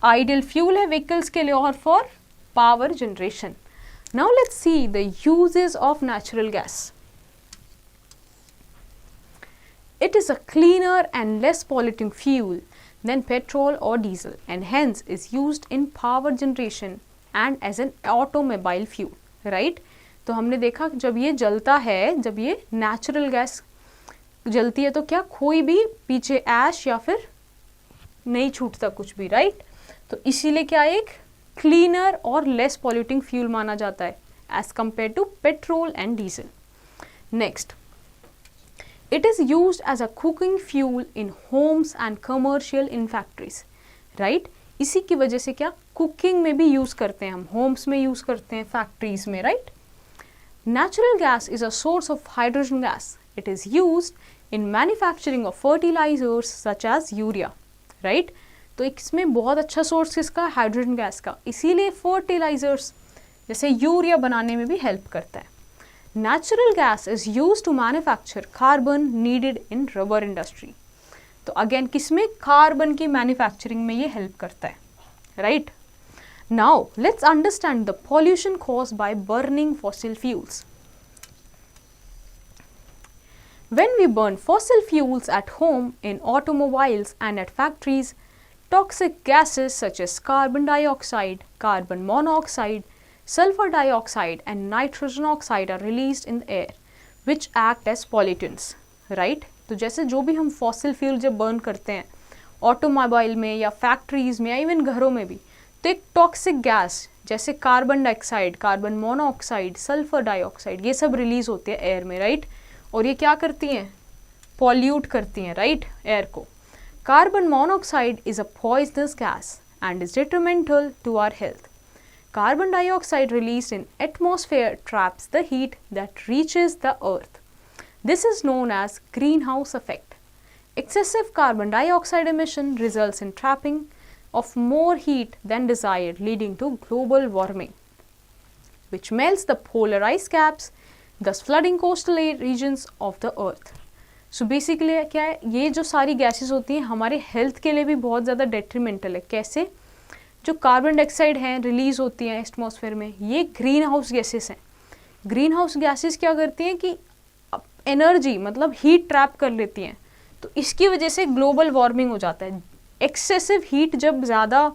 आइडियल फ्यूल है व्हीकल्स के लिए और for power generation. Now let's see the uses of natural gas. It is a cleaner and less polluting fuel than petrol or diesel and hence is used in power generation and as an automobile fuel, right? तो हमने देखा जब ये जलता है, जब ये नेचुरल गैस जलती है तो क्या कोई भी पीछे ऐश या फिर नहीं छूटता कुछ भी, राइट? तो इसीलिए क्या एक क्लीनर और लेस पॉल्यूटिंग फ्यूल माना जाता है as compare to petrol and diesel. Next, it is used as a cooking fuel in homes and commercial in factories, right? इसी की वजह से क्या कुकिंग में भी यूज करते हैं हम, होम्स में यूज करते हैं, फैक्ट्रीज में, right? Natural gas is a source of hydrogen gas. It is used in manufacturing of fertilizers such as urea, right? तो इसमें बहुत अच्छा सोर्स किसका, हाइड्रोजन गैस का, इसीलिए फर्टिलाइजर्स जैसे यूरिया बनाने में भी हेल्प करता है. Natural gas is used to manufacture carbon needed in rubber industry. तो अगेन किसमें, कार्बन की मैन्युफैक्चरिंग में ये हेल्प करता है, right? Now let's understand the pollution caused by burning fossil fuels. When we burn fossil fuels at home, in automobiles and at factories, toxic gases such as carbon dioxide, carbon monoxide, sulfur dioxide and nitrogen oxide are released in the air, which act as pollutants, right? तो जैसे जो भी हम फॉसिल फ्यूल जब बर्न करते हैं ऑटोमोबाइल में या फैक्ट्रीज में या इवन घरों में भी, तो एक टॉक्सिक गैस जैसे carbon dioxide, carbon monoxide, sulphur dioxide, ये सब रिलीज होते हैं एयर में, राइट? और ये क्या करती हैं, पॉल्यूट करती हैं, राइट, एयर को. Carbon monoxide is a poisonous gas and is detrimental to our health. Carbon dioxide released in atmosphere traps the heat that reaches the earth. This is known as greenhouse effect. Excessive carbon dioxide emission results in trapping of more heat than desired, leading to global warming, which melts the polar ice caps, thus flooding coastal regions of the earth. So basically क्या है, ये जो सारी गैसेस होती हैं हमारे हेल्थ के लिए भी बहुत ज़्यादा डेट्रीमेंटल है. कैसे? जो कार्बन डाइऑक्साइड हैं रिलीज होती हैं एटमॉस्फेयर में, ये ग्रीन हाउस गैसेस हैं. ग्रीन हाउस गैसेस क्या करती हैं कि एनर्जी मतलब हीट ट्रैप कर लेती हैं, तो इसकी वजह से ग्लोबल वार्मिंग हो जाता है. एक्सेसिव हीट जब ज़्यादा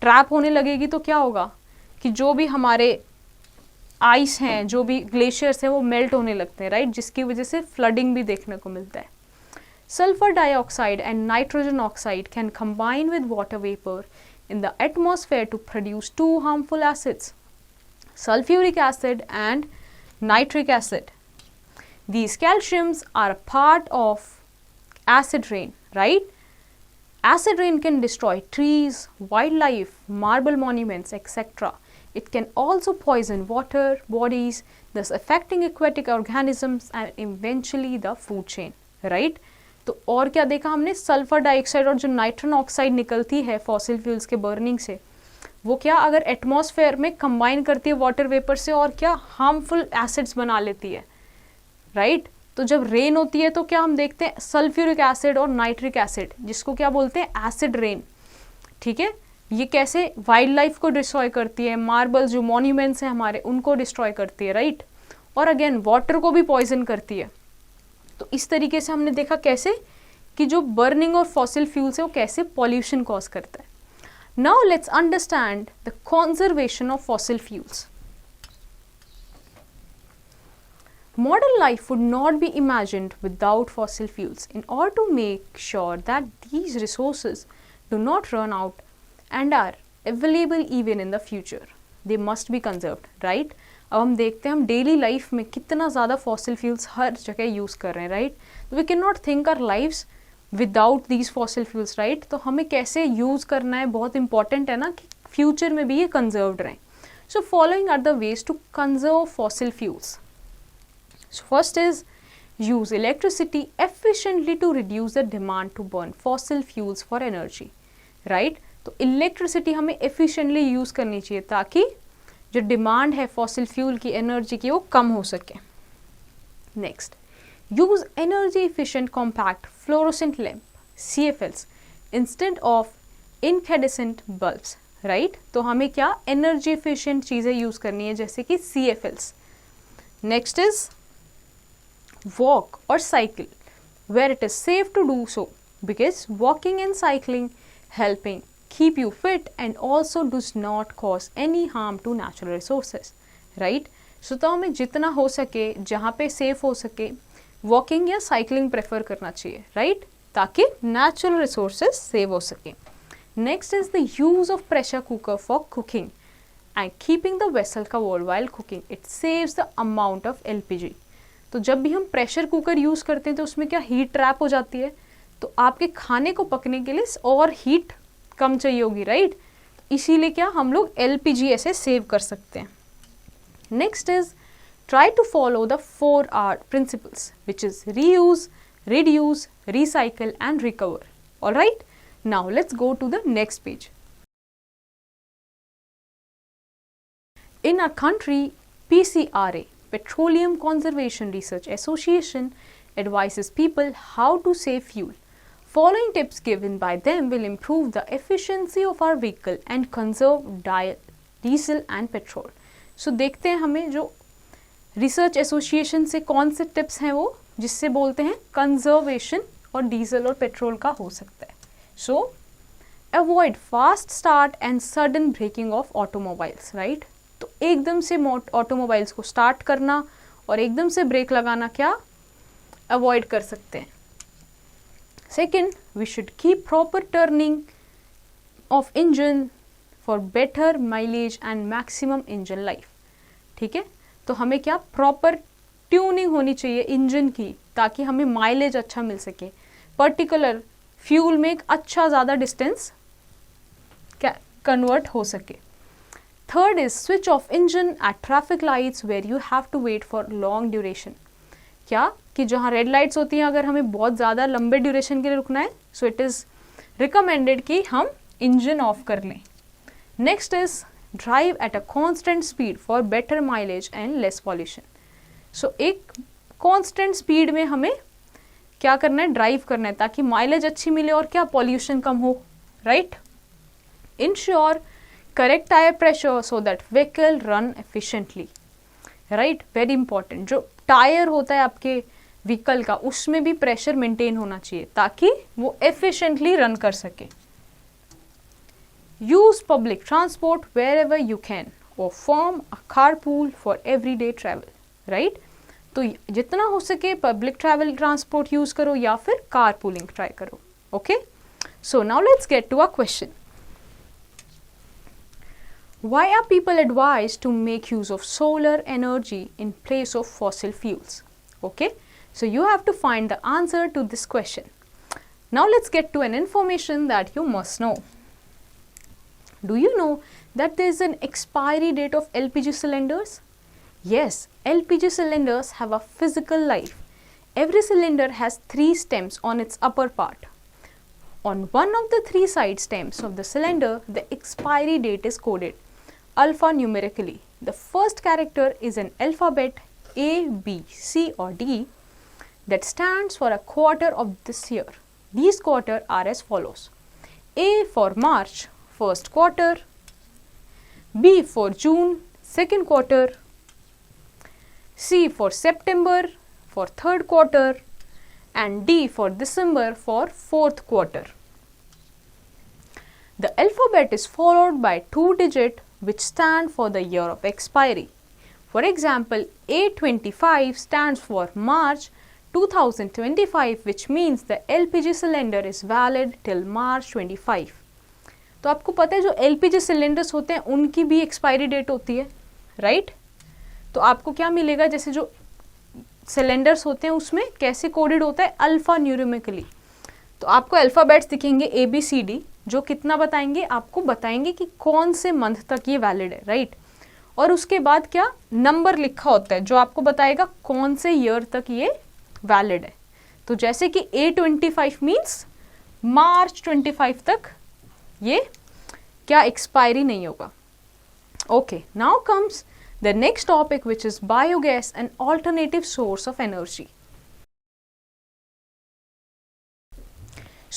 ट्रैप होने लगेगी तो क्या होगा कि जो भी हमारे आइस हैं, जो भी ग्लेशियर्स हैं वो मेल्ट होने लगते हैं, राइट? जिसकी वजह से फ्लडिंग भी देखने को मिलता है. Sulphur dioxide and nitrogen oxide can combine with water vapour in the atmosphere to produce two harmful acids, sulfuric acid and nitric acid. These calciums are a part of acid rain, right? Acid rain can destroy trees, wildlife, marble monuments, etc. It can also poison water bodies, thus affecting aquatic organisms and eventually the food chain, right? तो और क्या देखा हमने, सल्फर डाइऑक्साइड और जो नाइट्रन ऑक्साइड निकलती है फॉसिल फ्यूल्स के बर्निंग से, वो क्या अगर एटमॉस्फेयर में कंबाइन करती है वाटर वेपर से और क्या हार्मफुल एसिड्स बना लेती है, राइट? तो जब रेन होती है तो क्या हम देखते हैं सल्फ्यूरिक एसिड और नाइट्रिक एसिड, जिसको क्या बोलते हैं एसिड रेन, ठीक है? ये कैसे वाइल्ड लाइफ को डिस्ट्रॉय करती है, मार्बल जो मॉन्यूमेंट्स हैं हमारे उनको डिस्ट्रॉय करती है, राइट? और अगेन वाटर को भी पॉइजन करती है. तो इस तरीके से हमने देखा कैसे कि जो बर्निंग और फॉसिल फ्यूल्स है वो कैसे पॉल्यूशन कॉज करता है. Now let's understand the conservation of fossil fuels. Modern life would not be imagined without fossil fuels. In order to make sure that these resources do not run out and are available even in the future, they must be conserved, right? अब हम देखते हैं हम डेली लाइफ में कितना ज़्यादा फॉसिल फ्यूल्स हर जगह यूज़ कर रहे हैं, right? We can not think our lives without these fossil fuels, right? तो हमें कैसे यूज़ करना है बहुत इंपॉर्टेंट है ना कि फ्यूचर में भी ये कंजर्व्ड रहें. So following are the ways to conserve fossil fuels. So first is use electricity efficiently to reduce the demand to burn fossil fuels for energy, right? तो इलेक्ट्रिसिटी हमें efficiently यूज़ करनी चाहिए ताकि जो डिमांड है फॉसिल फ्यूल की एनर्जी की वो कम हो सके. Next, use energy efficient compact fluorescent lamp. CFLs instead of incandescent bulbs, right? तो हमें क्या एनर्जी एफिशिएंट चीज़ें यूज़ करनी है, जैसे कि CFLs. नेक्स्ट इज वॉक और cycle, where it is safe to do so, because walking and cycling helping keep you fit and also does not cause any harm to natural resources, right? So तो हमें जितना हो सके, जहाँ पे सेफ हो सके, वॉकिंग या साइकिलिंग प्रेफर करना चाहिए, राइट? ताकि नेचुरल रिसोर्सेज सेव हो सके. Next is the use of pressure cooker for cooking and keeping the vessel covered while cooking. It saves the amount of LPG. तो जब भी हम प्रेशर कुकर यूज़ करते हैं तो उसमें क्या हीट ट्रैप हो जाती है, तो आपके खाने को पकने के लिए और हीट कम चाहिए होगी, राइट? इसीलिए क्या हम लोग LPG ऐसे सेव कर सकते हैं. Next is try to follow the 4R principles, which is reuse, reduce, recycle and recover. Alright, now let's go to the next page. In our country, PCRA, Petroleum Conservation Research Association, advises people how to save fuel. Following tips given by them will improve the efficiency of our vehicle and conserve diesel and petrol. So देखते हैं हमें जो रिसर्च एसोसिएशन से कौन से टिप्स हैं वो जिससे बोलते हैं कंजर्वेशन और डीजल और पेट्रोल का हो सकता है. So avoid fast start and sudden braking of automobiles, right? तो एकदम से ऑटोमोबाइल्स को स्टार्ट करना और एकदम से ब्रेक लगाना क्या अवॉइड कर सकते हैं. Second, we should keep proper turning off engine for better mileage and maximum engine life. ठीक है, तो हमें क्या प्रॉपर ट्यूनिंग होनी चाहिए इंजन की ताकि हमें माइलेज अच्छा मिल सके, पर्टिकुलर फ्यूल में एक अच्छा ज़्यादा डिस्टेंस क्या कन्वर्ट हो सके. Third is switch off engine at traffic lights where you have to wait for long duration. क्या कि जहाँ रेड लाइट्स होती हैं अगर हमें बहुत ज़्यादा लंबे ड्यूरेशन के लिए रुकना है, सो इट इज़ रिकमेंडेड कि हम इंजन ऑफ कर लें. Next is drive at a constant speed for better mileage and less pollution. So एक कॉन्स्टेंट स्पीड में हमें क्या करना है, ड्राइव करना है ताकि माइलेज अच्छी मिले और क्या पॉल्यूशन कम हो, right? Ensure correct tyre pressure so that vehicle run efficiently, right? Very important. जो टायर होता है आपके व्हीकल का उसमें भी प्रेशर मेंटेन होना चाहिए ताकि वो एफिशिएंटली रन कर सके. Use public transport wherever you can or form a carpool for everyday travel, right? तो जितना हो सके पब्लिक ट्रैवल ट्रांसपोर्ट यूज करो या फिर कारपूलिंग ट्राई करो. Okay, so now let's get to a question. Why are people advised to make use of solar energy in place of fossil fuels? Okay, so you have to find the answer to this question. Now let's get to an information that you must know. Do you know that there is an expiry date of LPG cylinders? Yes, LPG cylinders have a physical life. Every cylinder has 3 stems on its upper part. On one of the 3 side stems of the cylinder, the expiry date is coded alphanumerically. The first character is an alphabet A, B, C or D that stands for a quarter of this year. These quarters are as follows. A for March, first quarter, B for June, second quarter, C for September for third quarter and D for December for fourth quarter. The alphabet is followed by 2 digits which stand for the year of expiry. For example, A25 stands for March 2025, which means the LPG cylinder is valid till March 25. तो आपको पता है जो LPG सिलेंडर्स होते हैं उनकी भी एक्सपायरी डेट होती है, राइट? तो आपको क्या मिलेगा, जैसे जो सिलेंडर्स होते हैं उसमें कैसे कोडेड होता है, अल्फा न्यूमेरिकली. तो आपको अल्फ़ाबेट्स दिखेंगे ABCD जो कितना बताएंगे, आपको बताएंगे कि कौन से मंथ तक ये वैलिड है, राइट? और उसके बाद क्या नंबर लिखा होता है जो आपको बताएगा कौन से ईयर तक ये वैलिड है. तो जैसे कि A25 मीन्स मार्च 25 तक ये क्या एक्सपायरी नहीं होगा. Okay, now comes the next topic which is biogas an alternative source of energy.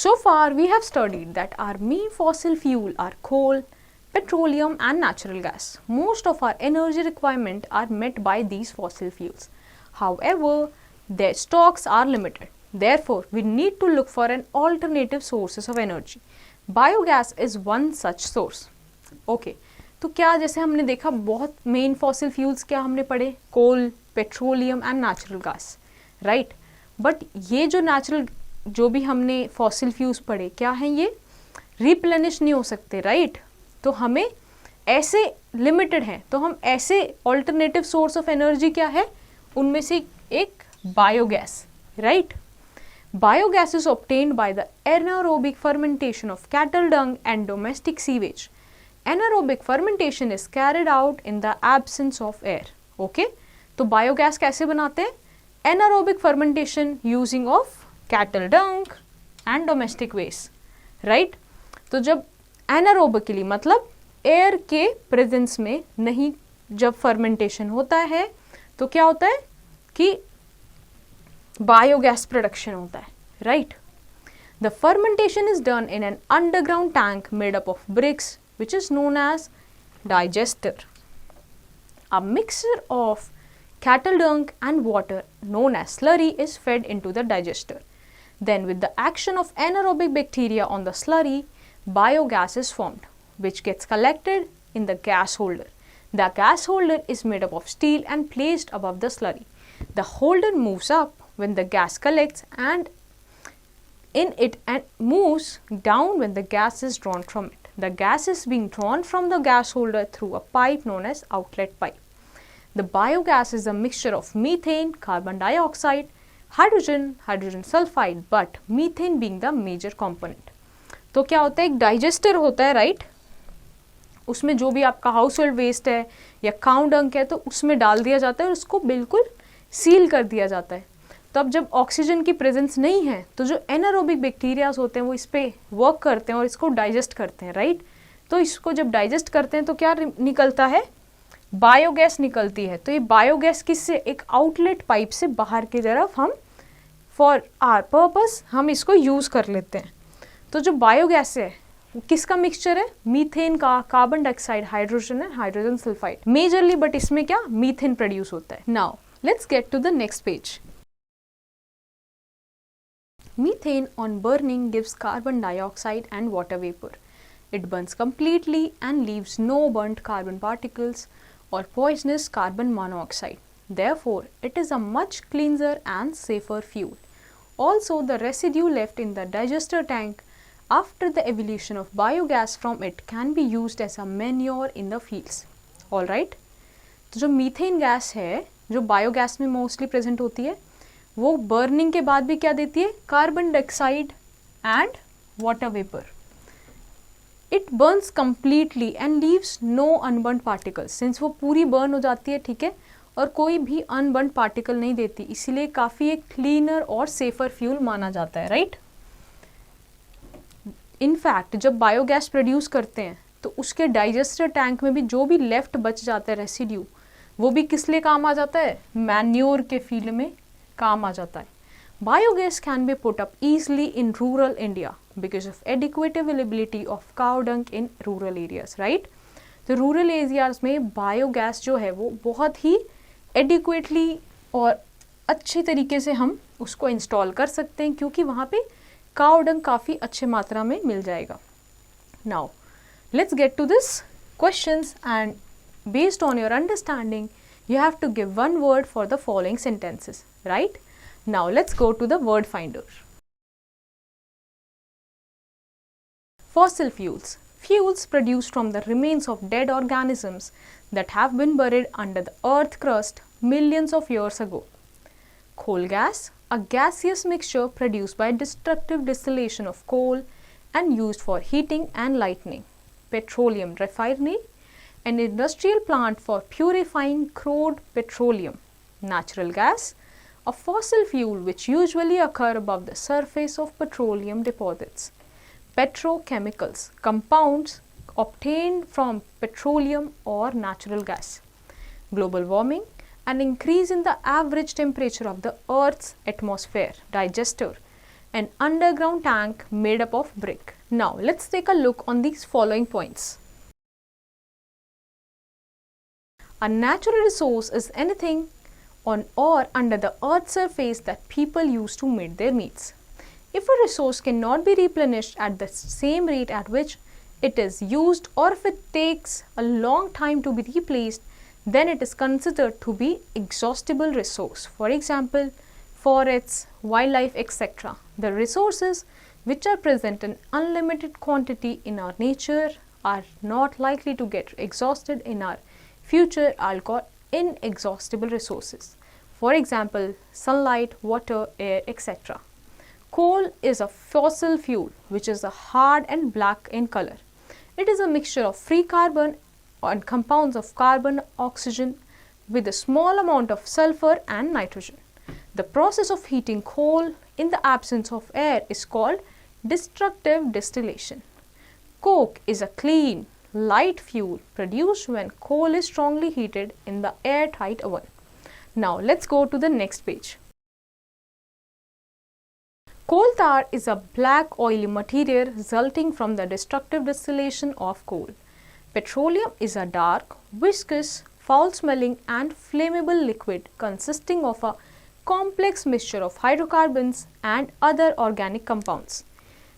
So far we have studied that our main fossil fuel are coal, petroleum and natural gas. Most of our energy requirement are met by these fossil fuels. However, their stocks are limited. Therefore, we need to look for an alternative sources of energy. Biogas is one such source. Okay. तो क्या जैसे हमने देखा बहुत मेन फॉसिल फ्यूल्स क्या हमने पढ़े, coal, petroleum and natural gas, right. But ये जो भी हमने फॉसिल फ्यूल्स पढ़े क्या हैं, ये रिप्लेनिश नहीं हो सकते, राइट. तो हमें ऐसे लिमिटेड हैं, तो हम ऐसे ऑल्टरनेटिव सोर्स ऑफ एनर्जी क्या है, उनमें से एक biogas, right. Biogas is obtained by the anaerobic fermentation of cattle dung and domestic sewage. Anaerobic fermentation is carried out in the absence of air. Okay? तो बायोगैस कैसे बनाते हैं? Anaerobic fermentation using of cattle dung and domestic waste. Right? तो जब anaerobically मतलब एयर के प्रेजेंस में नहीं जब फर्मेंटेशन होता है तो क्या होता है कि बायोगैस प्रोडक्शन होता है, right. The fermentation is done in an underground tank made up of BRICS which is known as digester. A mixture of cattle dung and water known as slurry is fed into the digester. Then with the action of anaerobic bacteria on the slurry, biogas is formed which gets collected in the gas holder. The gas holder is made up of steel and placed above the slurry. The holder moves up when the gas collects and in it and moves down when the gas is drawn from it. The gas is being drawn from the gas holder through a pipe known as outlet pipe. The biogas is a mixture of methane, carbon dioxide, hydrogen, hydrogen sulfide, but methane being the major component. तो क्या होता है, एक डाइजेस्टर होता है, राइट. उसमें जो भी आपका हाउस होल्ड वेस्ट है या काउ डंग है तो उसमें डाल दिया जाता है और उसको बिल्कुल सील कर दिया जाता है. तो अब जब ऑक्सीजन की प्रेजेंस नहीं है तो जो एनारोबिक बैक्टीरियाज होते हैं वो इस पे वर्क करते हैं और इसको डाइजेस्ट करते हैं, राइट. तो इसको जब डाइजेस्ट करते हैं तो क्या निकलता है, बायोगैस निकलती है. तो ये बायोगैस किससे, एक आउटलेट पाइप से बाहर की तरफ हम फॉर आर पर्पस हम इसको यूज़ कर लेते हैं. तो जो बायोगैस है वो किसका मिक्सचर है, मीथेन का, carbon dioxide, hydrogen and hydrogen sulphide majorly, but इसमें क्या मीथेन प्रोड्यूस होता है. Now let's get to the next page. Methane on burning gives carbon dioxide and water vapor. It burns completely and leaves no burnt carbon particles or poisonous carbon monoxide. Therefore, it is a much cleaner and safer fuel. Also, the residue left in the digester tank after the evolution of biogas from it can be used as a manure in the fields. Alright? तो जो मीथेन गैस है जो बायोगैस में मोस्टली प्रेजेंट होती है वो बर्निंग के बाद भी क्या देती है, carbon dioxide and water vapour. It burns completely and leaves no unburned particles. Since वो पूरी बर्न हो जाती है, ठीक है, और कोई भी अनबर्न्ड पार्टिकल नहीं देती, इसीलिए काफ़ी एक क्लीनर और सेफर फ्यूल माना जाता है, राइट. इनफैक्ट जब बायोगैस प्रोड्यूस करते हैं तो उसके डाइजेस्टर टैंक में भी जो भी लेफ्ट बच जाता है रेसिड्यू, वो भी किस लिए काम आ जाता है, मैन्योर के फील्ड में काम आ जाता है. Biogas can be put up easily in rural India because of adequate availability of cow dung in rural areas, right. तो रूरल एरियाज में बायोगैस जो है वो बहुत ही एडिक्वेटली और अच्छे तरीके से हम उसको इंस्टॉल कर सकते हैं क्योंकि वहाँ पे काउ डंग काफ़ी अच्छे मात्रा में मिल जाएगा. Now let's get to this questions and based on your understanding you have to give one word for the following sentences, right. Now let's go to the word finder. Fossil fuels. Fuels produced from the remains of dead organisms that have been buried under the earth crust millions of years ago. Coal gas. A gaseous mixture produced by destructive distillation of coal and used for heating and lighting. Petroleum refinery. An industrial plant for purifying crude petroleum. Natural gas, a fossil fuel which usually occur above the surface of petroleum deposits. Petrochemicals, compounds obtained from petroleum or natural gas. Global warming, an increase in the average temperature of the Earth's atmosphere. Digester, an underground tank made up of brick. Now let's take a look on these following points. A natural resource is anything on or under the earth's surface that people use to meet their needs. If a resource cannot be replenished at the same rate at which it is used, or if it takes a long time to be replaced, then it is considered to be exhaustible resource. For example, forests, wildlife, etc. The resources which are present in unlimited quantity in our nature are not likely to get exhausted in our future are called inexhaustible resources. For example, sunlight, water, air, etc. Coal is a fossil fuel which is hard and black in color. It is a mixture of free carbon and compounds of carbon, oxygen with a small amount of sulfur and nitrogen. The process of heating coal in the absence of air is called destructive distillation. Coke is a clean, light fuel produced when coal is strongly heated in the airtight oven. Now let's go to the next page. Coal tar is a black oily material resulting from the destructive distillation of coal. Petroleum is a dark, viscous, foul-smelling and flammable liquid consisting of a complex mixture of hydrocarbons and other organic compounds.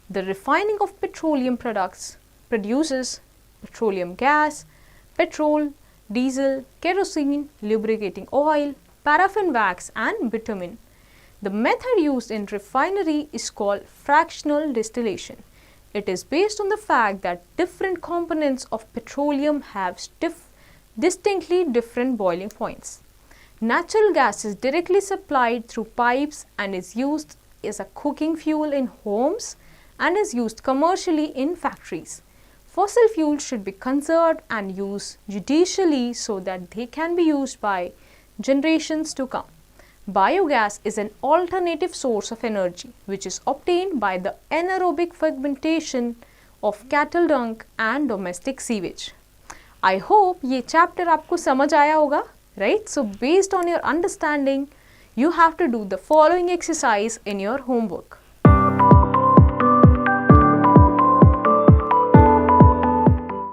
The refining of petroleum products produces petroleum gas, petrol, diesel, kerosene, lubricating oil, paraffin wax and bitumen. The method used in refinery is called fractional distillation. It is based on the fact that different components of petroleum have distinctly different boiling points. Natural gas is directly supplied through pipes and is used as a cooking fuel in homes and is used commercially in factories. Fossil fuels should be conserved and used judiciously so that they can be used by generations to come. Biogas is an alternative source of energy which is obtained by the anaerobic fermentation of cattle dung and domestic sewage. I hope ये chapter आपको समझ आया होगा, right? So based on your understanding, you have to do the following exercise in your homework.